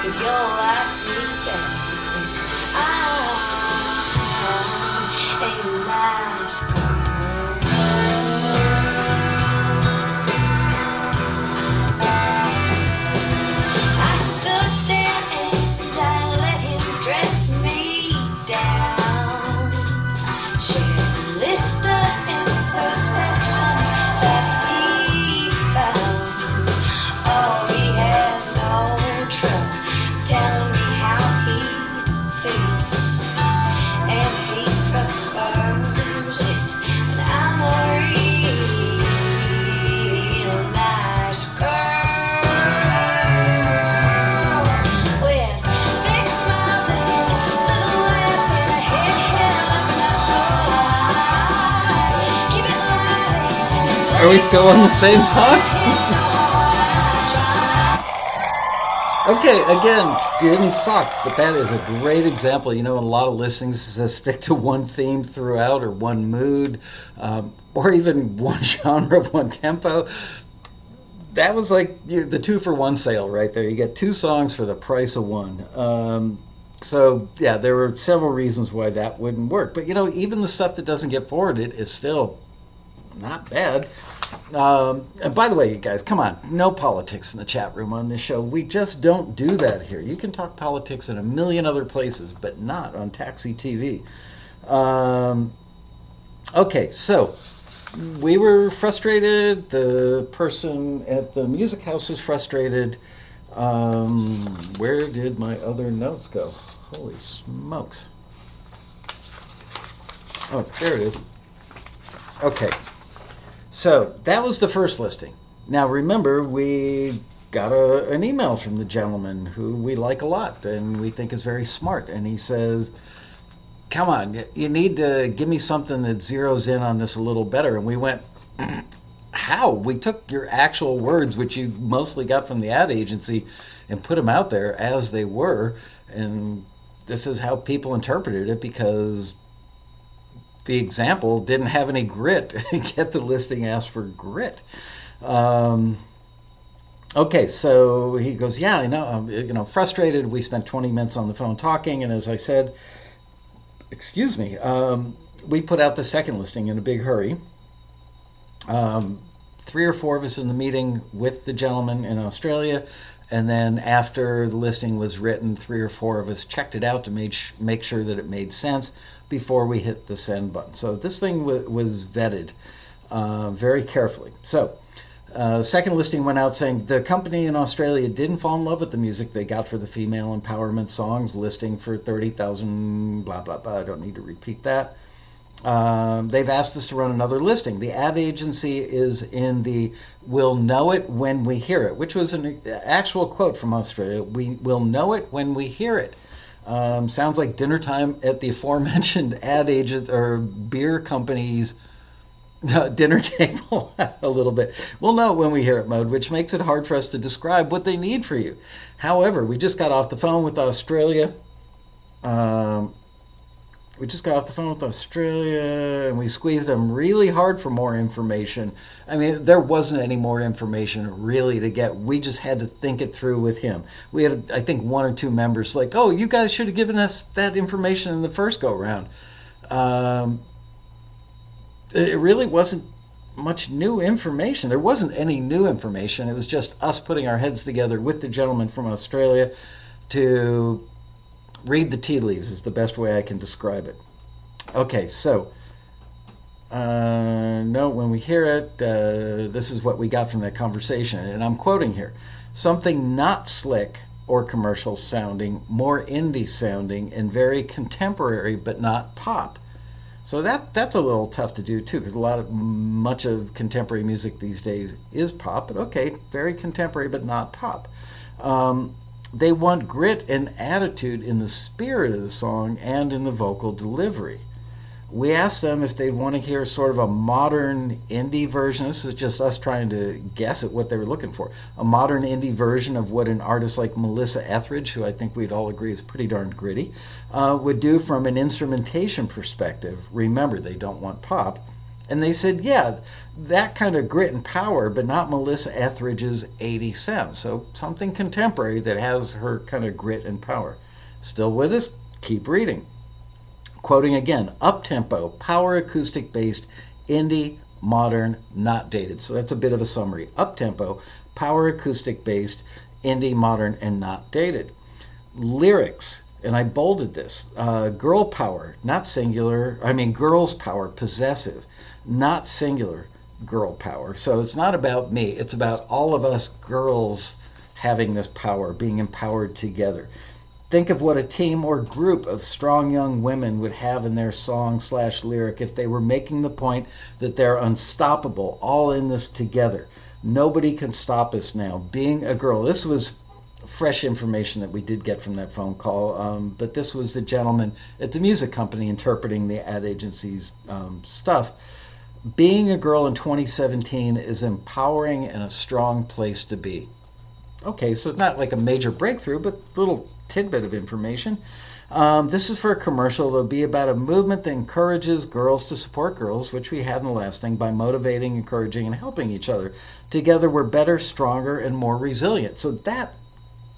'cause you'll like me better when I'm a nice girl. Are we still on the same song? Okay, again, didn't suck, but that is a great example. You know, in a lot of listings, it says stick to one theme throughout, or one mood, or even one genre, one tempo. That was like the 2-for-1 sale right there. You get 2 songs for the price of one. So, yeah, there were several reasons why that wouldn't work. But, you know, even the stuff that doesn't get forwarded is still not bad. And by the way, you guys, come on, no politics in the chat room on this show. We just don't do that here. You can talk politics in a million other places, but not on Taxi TV. Okay, so we were frustrated. The person at the music house was frustrated. Where did my other notes go? Holy smokes. Oh, there it is. Okay. So that was the first listing. Now remember, we got an email from the gentleman who we like a lot and we think is very smart. And he says, come on, you need to give me something that zeroes in on this a little better. And we went, how? We took your actual words, which you mostly got from the ad agency, and put them out there as they were. And this is how people interpreted it, because the example didn't have any grit. Get the listing asked for grit. Okay, so he goes, yeah, I know, I'm frustrated. We spent 20 minutes on the phone talking, and as I said, we put out the second listing in a big hurry. 3 or 4 of us in the meeting with the gentleman in Australia, and then after the listing was written, 3 or 4 of us checked it out to make sure that it made sense before we hit the send button. So this thing was vetted very carefully. So second listing went out saying the company in Australia didn't fall in love with the music they got for the female empowerment songs, listing for 30,000 blah blah blah. I don't need to repeat that. They've asked us to run another listing. The ad agency is in the "we'll know it when we hear it," which was an actual quote from Australia. We will know it when we hear it. Sounds like dinner time at the aforementioned ad agent or beer company's dinner table a little bit. We'll know it when we hear it, Mode, which makes it hard for us to describe what they need for you. However, we just got off the phone with Australia. And we squeezed them really hard for more information. I mean, there wasn't any more information really to get. We just had to think it through with him. We had, I think, one or two members like, oh, you guys should have given us that information in the first go round. It really wasn't much new information. There wasn't any new information. It was just us putting our heads together with the gentleman from Australia to read the tea leaves is the best way I can describe it. Okay, so no, when we hear it, this is what we got from that conversation, and I'm quoting here. Something not slick or commercial sounding, more indie sounding, and very contemporary, but not pop. So that's a little tough to do too, because much of contemporary music these days is pop. But okay, very contemporary, but not pop. They want grit and attitude in the spirit of the song and in the vocal delivery. We asked them if they'd want to hear sort of a modern indie version. This is just us trying to guess at what they were looking for. A modern indie version of what an artist like Melissa Etheridge, who I think we'd all agree is pretty darn gritty, would do from an instrumentation perspective. Remember, they don't want pop. And they said, yeah, that kind of grit and power, but not Melissa Etheridge's 80 Cent. So something contemporary that has her kind of grit and power. Still with us? Keep reading. Quoting again, up-tempo, power acoustic-based, indie, modern, not dated. So that's a bit of a summary. Up-tempo, power acoustic-based, indie, modern, and not dated. Lyrics, and I bolded this, girl power, not singular, girls power, possessive, not singular girl power. So it's not about me, it's about all of us girls having this power, being empowered together. Think of what a team or group of strong young women would have in their song/lyric if they were making the point that they're unstoppable, all in this together. Nobody can stop us now. Being a girl. This was fresh information that we did get from that phone call, but this was the gentleman at the music company interpreting the ad agency's stuff. Being a girl in 2017 is empowering and a strong place to be. Okay, so it's not like a major breakthrough, but a little tidbit of information. This is for a commercial. It'll be about a movement that encourages girls to support girls, which we had in the last thing, by motivating, encouraging, and helping each other. Together, we're better, stronger, and more resilient. So that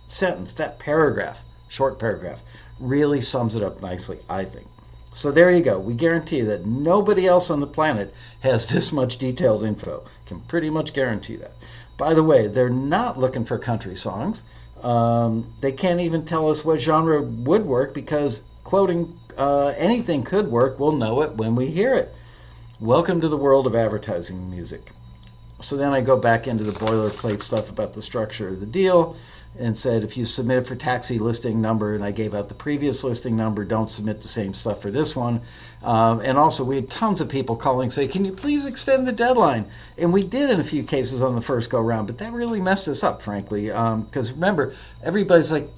sentence, that paragraph, short paragraph, really sums it up nicely, I think. So there you go. We guarantee that nobody else on the planet has this much detailed info. Can pretty much guarantee that. By the way, they're not looking for country songs. They can't even tell us what genre would work because, quoting, anything could work. We'll know it when we hear it. Welcome to the world of advertising music. So then I go back into the boilerplate stuff about the structure of the deal and said, if you submit it for taxi listing number, and I gave out the previous listing number, don't submit the same stuff for this one. And also, we had tons of people calling saying, can you please extend the deadline? And we did in a few cases on the first go round, but that really messed us up, frankly. Because remember, everybody's like,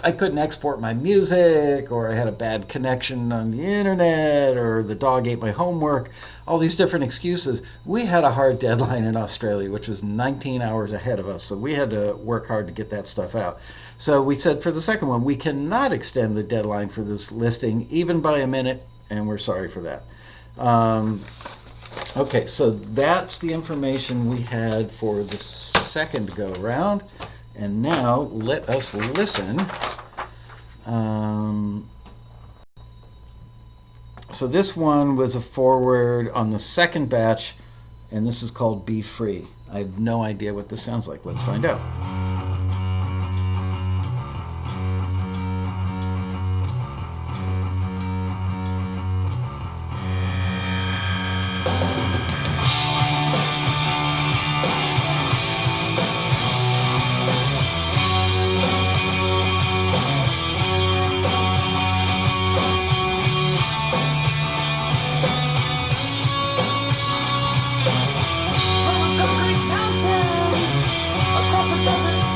I couldn't export my music, or I had a bad connection on the internet, or the dog ate my homework, all these different excuses. We had a hard deadline in Australia, which was 19 hours ahead of us, so we had to work hard to get that stuff out. So we said for the second one, we cannot extend the deadline for this listing, even by a minute, and we're sorry for that. Okay, so that's the information we had for the second go round. And now let us listen. So this one was a forward on the second batch, and this is called Be Free. I have no idea what this sounds like. Let's find out. Across the desert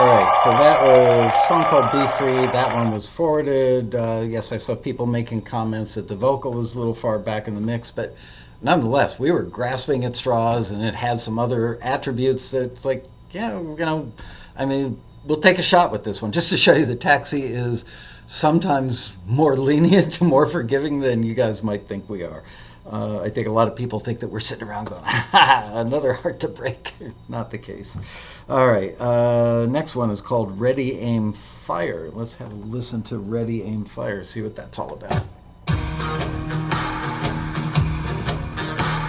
All right, so that was a song called Be Free. That one was forwarded. Yes, I saw people making comments that the vocal was a little far back in the mix, but nonetheless, we were grasping at straws, and it had some other attributes that it's like, yeah, I mean, we'll take a shot with this one just to show you that Taxi is sometimes more lenient, more forgiving than you guys might think we are. I think a lot of people think that we're sitting around going, ha, another heart to break. Not the case. All right, next one is called Ready, Aim, Fire. Let's have a listen to Ready, Aim, Fire, see what that's all about.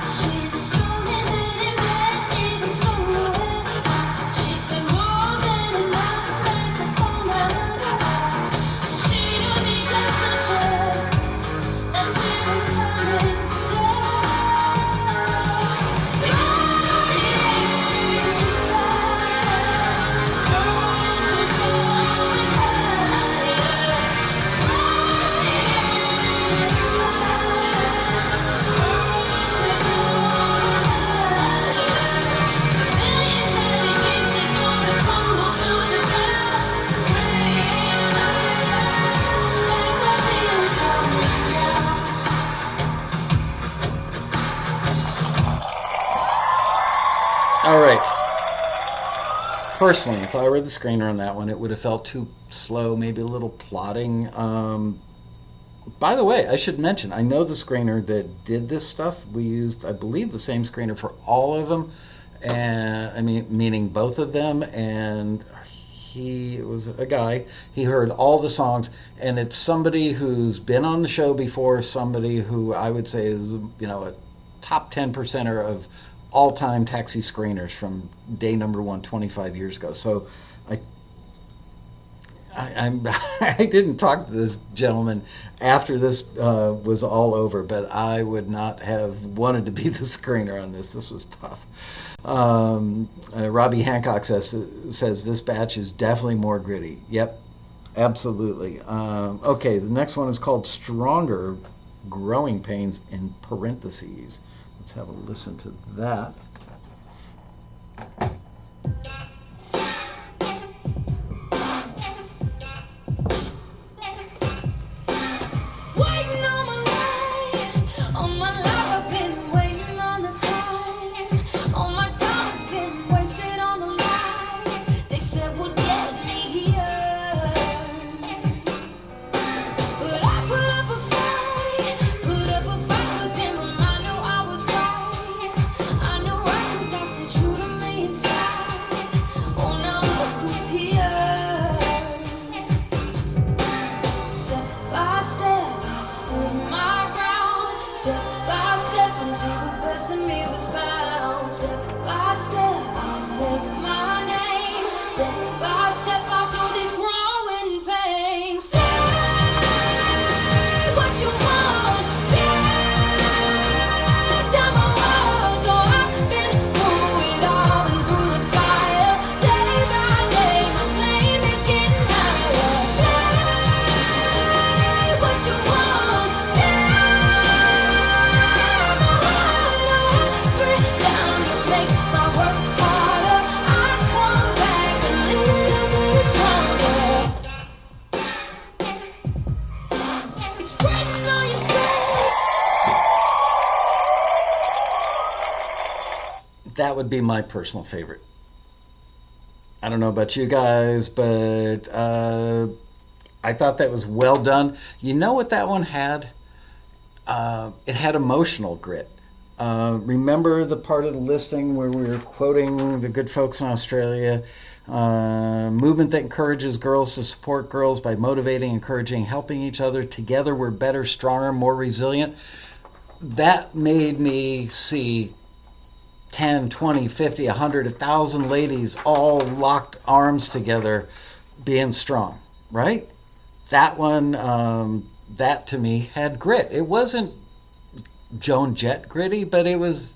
She's as strong as any man, even stronger. She's been more than enough like a formula. She don't need consequence, and feelings coming. All right. Personally, if I were the screener on that one, it would have felt too slow, maybe a little plodding. By the way, I should mention, I know the screener that did this stuff. We used, I believe, the same screener for all of them, and I mean, meaning both of them. And he was a guy. He heard all the songs, and it's somebody who's been on the show before. Somebody who I would say is, a top 10%er of all-time Taxi screeners from day number one 25 years ago. So I didn't talk to this gentleman after this was all over, but I would not have wanted to be the screener on this. This was tough. Robbie Hancock says this batch is definitely more gritty. Yep, absolutely. Okay, the next one is called Stronger, Growing Pains in parentheses. Let's have a listen to that. Waiting on my life, I've been waiting on the time. All my time's been wasted on the lies they said would get me here. But I put up a fight, 'cause in my mind knew I was right. I knew right 'cause I stayed true to me inside. Oh, now look who's here. Step by step, I stood my ground. Step by step, until the best in me was found. Step by step, I'll make my name. Step by step, I'll through these growing pains. Say what you want. Say down my words. Oh, I've been through it all, been through the fire. Day by day, my flame is getting higher. Say what you want. Say every time you make my work harder, I come back a little bit stronger. It's written on your face. That would be my personal favorite. I don't know about you guys, but I thought that was well done. You know what that one had? It had emotional grit. Remember the part of the listing where we were quoting the good folks in Australia? Movement that encourages girls to support girls by motivating, encouraging, helping each other. Together we're better, stronger, more resilient. That made me see 10, 20, 50, 100, 1,000 ladies all locked arms together being strong, right? That one, that to me had grit. It wasn't Joan Jett gritty, but it was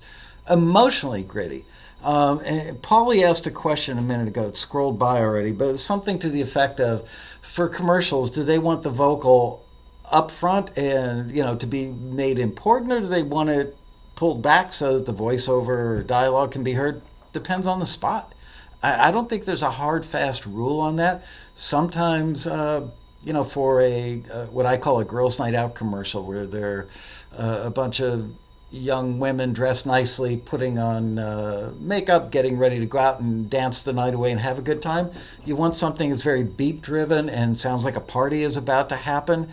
emotionally gritty. And Paulie asked a question a minute ago. It scrolled by already, but it's something to the effect of, for commercials, do they want the vocal up front and, to be made important, or do they want it pulled back so that the voiceover or dialogue can be heard? Depends on the spot. I don't think there's a hard, fast rule on that. Sometimes, for a what I call a girls' night out commercial, where they're a bunch of young women dressed nicely, putting on makeup, getting ready to go out and dance the night away and have a good time. You want something that's very beat driven and sounds like a party is about to happen.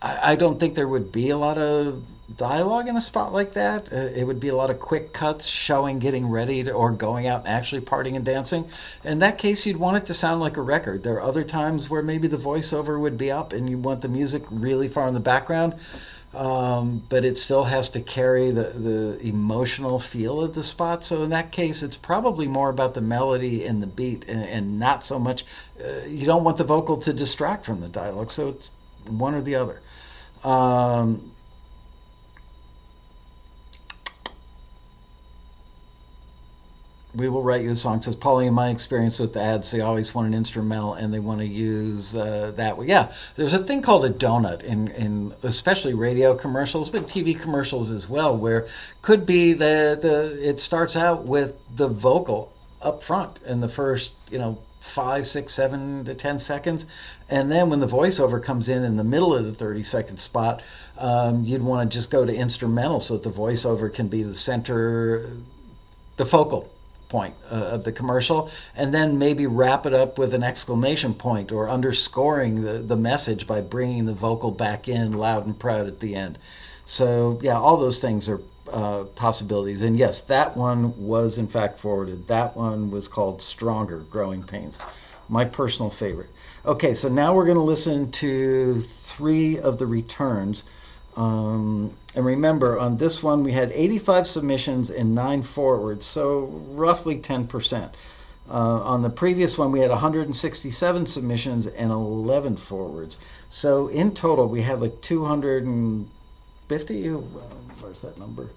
I don't think there would be a lot of dialogue in a spot like that. It would be a lot of quick cuts showing getting ready to, or going out and actually partying and dancing. In that case, you'd want it to sound like a record. There are other times where maybe the voiceover would be up and you want the music really far in the background. But it still has to carry the emotional feel of the spot. So in that case, it's probably more about the melody and the beat, and not so much. You don't want the vocal to distract from the dialogue, so it's one or the other. We will write you a song. It says, Paulie, in my experience with the ads, they always want an instrumental and they want to use that. Yeah, there's a thing called a donut in especially radio commercials, but TV commercials as well, where could be it starts out with the vocal up front in the first 5, 6, 7 to 10 seconds, and then when the voiceover comes in the middle of the 30-second spot, you'd want to just go to instrumental so that the voiceover can be the center, the focal point of the commercial, and then maybe wrap it up with an exclamation point or underscoring the message by bringing the vocal back in loud and proud at the end. So yeah, all those things are possibilities. And yes, that one was in fact forwarded. That one was called Stronger, Growing Pains. My personal favorite. Okay, so now we're going to listen to 3 of the returns. And remember, on this one we had 85 submissions and 9 forwards, so roughly 10%. On the previous one we had 167 submissions and 11 forwards. So in total we had like 250. Where's that number?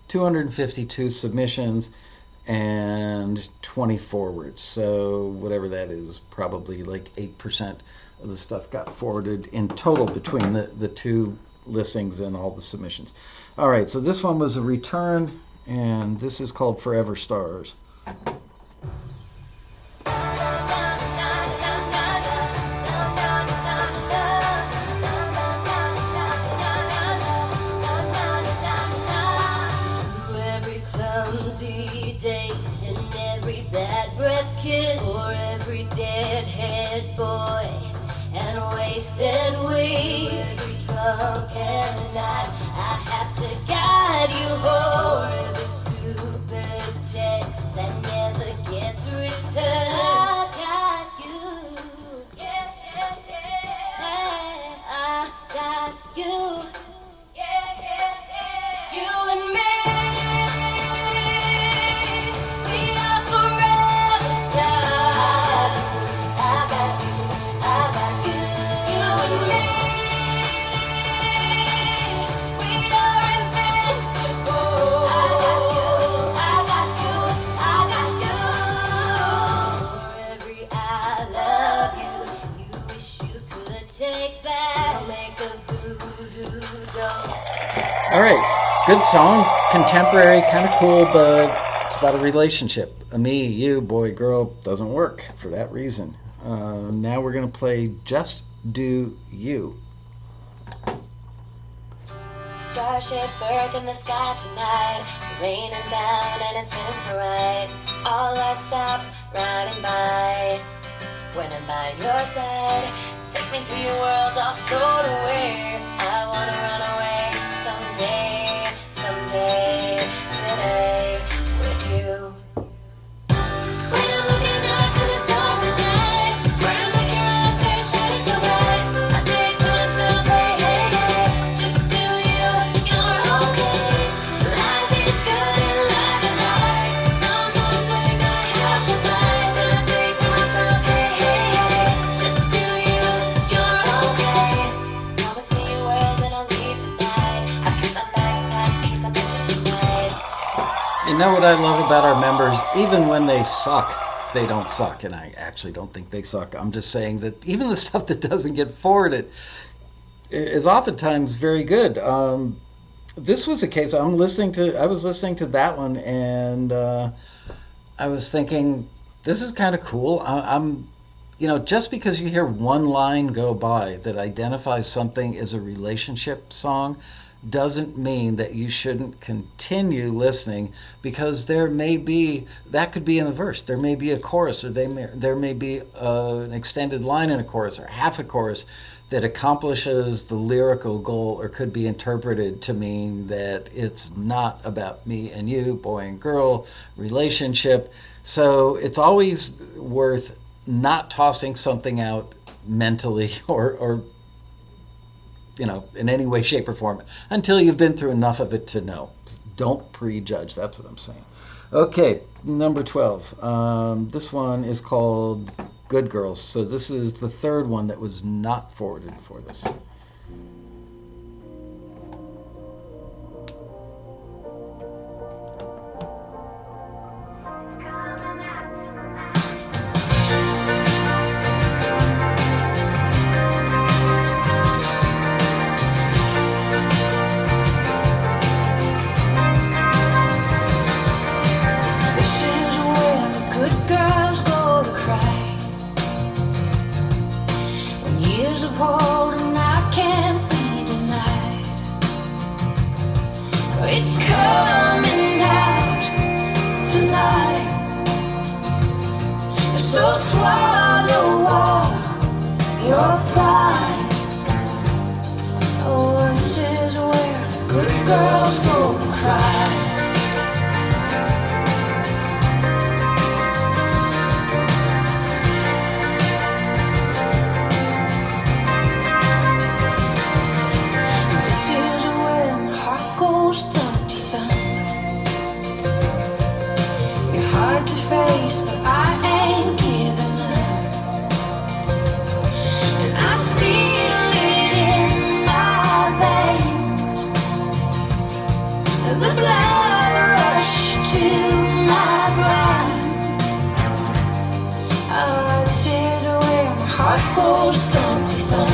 $252 submissions and 20 forwards. So whatever that is, probably like 8% of the stuff got forwarded in total between the 2 listings and all the submissions. All right, so this one was a return, and this is called Forever Stars. Days and every bad breath kiss, for every deadhead boy and wasted week, every drunken night I have to guide you home, for every stupid text that never gets returned. I got you, yeah, yeah, yeah. I got you, yeah, yeah, yeah. You and me. All right, good song, contemporary, kind of cool, but it's about a relationship. A me, you, boy, girl, doesn't work for that reason. Now we're going to play Just Do You. Starship Earth in the sky tonight, raining down and it seems to right. All life stops riding by. When I'm by your side, take me to your world, I'll float away. I wanna run away someday, today with you. When I'm looking up to the stars at night, when I look your eyes, they're shining so bright. I say to myself, hey, hey, hey, just do you, you're okay. Life is good and life is right. Sometimes when I have to fight, then I say to myself, hey, hey, hey, just do you, you're okay. Promise me a world and I'll leave tonight. I keep my bags packed because I bet you tonight. You know what I love about our members? Even when they suck, they don't suck. And I actually don't think they suck. I'm just saying that even the stuff that doesn't get forwarded, is oftentimes very good. This was a case I was listening to that one, and I was thinking, this is kind of cool. Just because you hear one line go by that identifies something as a relationship song doesn't mean that you shouldn't continue listening, because that could be in the verse. There may be a chorus, or there may be an extended line in a chorus, or half a chorus that accomplishes the lyrical goal, or could be interpreted to mean that it's not about me and you, boy and girl, relationship. So it's always worth not tossing something out mentally or in any way, shape, or form until you've been through enough of it to know. Don't prejudge. That's what I'm saying. Okay, number 12. This one is called Good Girls. So this is the third one that was not forwarded for this. So swallow all your pride. Oh, this is where good girls go to cry. This is where my heart goes thump-de-thump. You're hard to face, but I ain't giving up. And I feel it in my veins. The blood rush to my brain. Oh, this is where my heart goes thump-de-thump.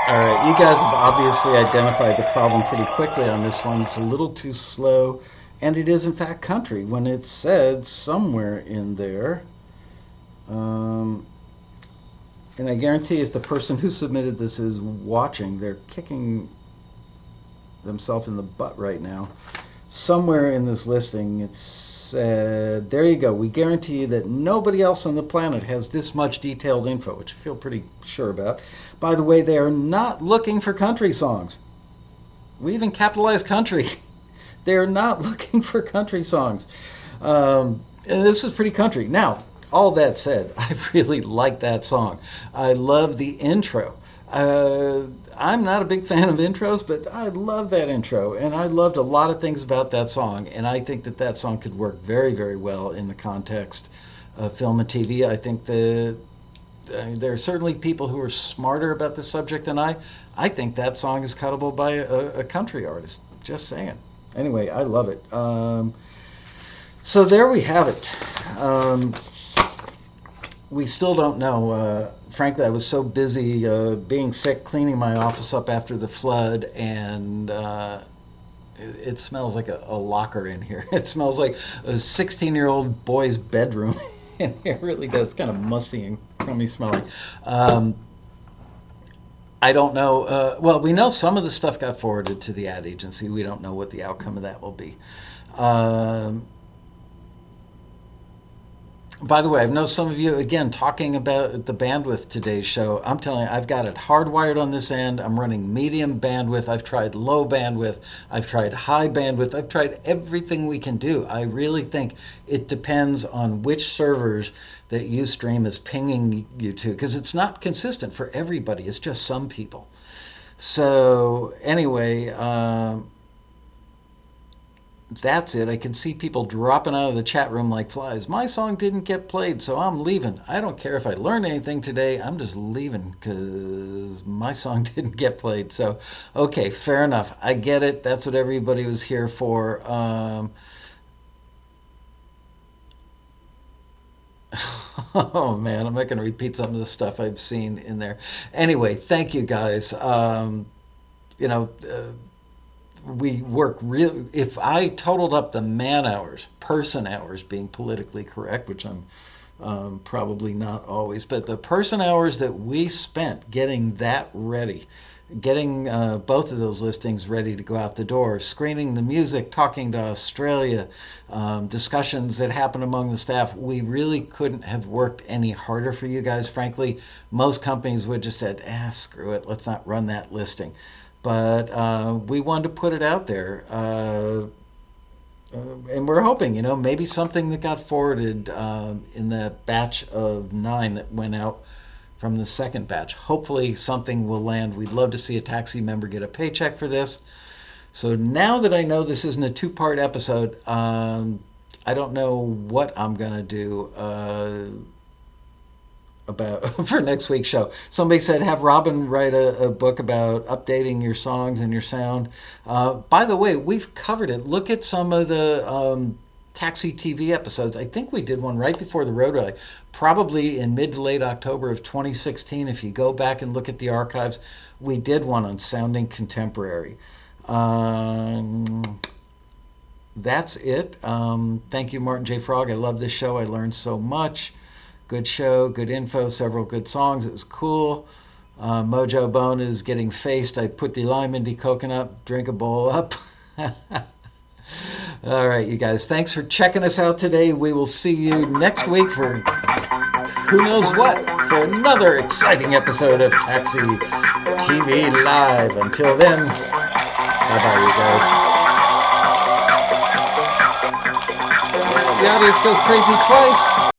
All right, you guys have obviously identified the problem pretty quickly on this one. It's a little too slow, and it is in fact country when it's said somewhere in there. And I guarantee if the person who submitted this is watching, they're kicking themselves in the butt right now. Somewhere in this listing it said, there you go, we guarantee you that nobody else on the planet has this much detailed info, which I feel pretty sure about. By the way, they are not looking for country songs. We even capitalized country. They are not looking for country songs. And this is pretty country. Now, all that said, I really like that song. I love the intro. I'm not a big fan of intros, but I love that intro, and I loved a lot of things about that song, and I think that song could work very, very well in the context of film and TV. I think that there are certainly people who are smarter about the subject than I. I think that song is cuttable by a country artist. Just saying. Anyway, I love it. So there we have it. We still don't know. Frankly, I was so busy being sick, cleaning my office up after the flood, and it smells like a locker in here. It smells like a 16-year-old boy's bedroom. And it really does. It's kind of musty and crummy smelling. I don't know. Well, we know some of the stuff got forwarded to the ad agency. We don't know what the outcome of that will be. By the way, I know some of you, again, talking about the bandwidth today's show. I'm telling you, I've got it hardwired on this end. I'm running medium bandwidth. I've tried low bandwidth. I've tried high bandwidth. I've tried everything we can do. I really think it depends on which servers that Ustream is pinging you to, because it's not consistent for everybody. It's just some people. So anyway, that's it. I can see people dropping out of the chat room like flies. My song didn't get played, so I'm leaving. I don't care if I learned anything today. I'm just leaving because my song didn't get played. So, okay, fair enough. I get it. That's what everybody was here for. Oh man, I'm not going to repeat some of the stuff I've seen in there. Anyway, thank you guys. You know, we work real. If I totaled up the man hours, person hours, being politically correct, which I'm probably not always, but the person hours that we spent getting that ready, getting both of those listings ready to go out the door, screening the music, talking to Australia, discussions that happened among the staff, we really couldn't have worked any harder for you guys. Frankly, most companies would just said, screw it, let's not run that listing. But we wanted to put it out there. And we're hoping, maybe something that got forwarded in the batch of 9 that went out from the second batch. Hopefully something will land. We'd love to see a taxi member get a paycheck for this. So now that I know this isn't a 2-part episode, I don't know what I'm going to do about for next week's show. Somebody said have Robin write a book about updating your songs and your sound. By the way, we've covered it. Look at some of the Taxi TV episodes. I think we did one right before the road rally, probably in mid to late October of 2016. If you go back and look at the archives, we did one on sounding contemporary. That's it. Thank you, Martin J. Frog. I love this show. I learned so much. Good show, good info, several good songs. It was cool. Mojo Bone is getting faced. I put the lime in the coconut, drink a bowl up. All right, you guys. Thanks for checking us out today. We will see you next week for who knows what, for another exciting episode of Taxi TV Live. Until then, bye-bye, you guys. The audience goes crazy twice.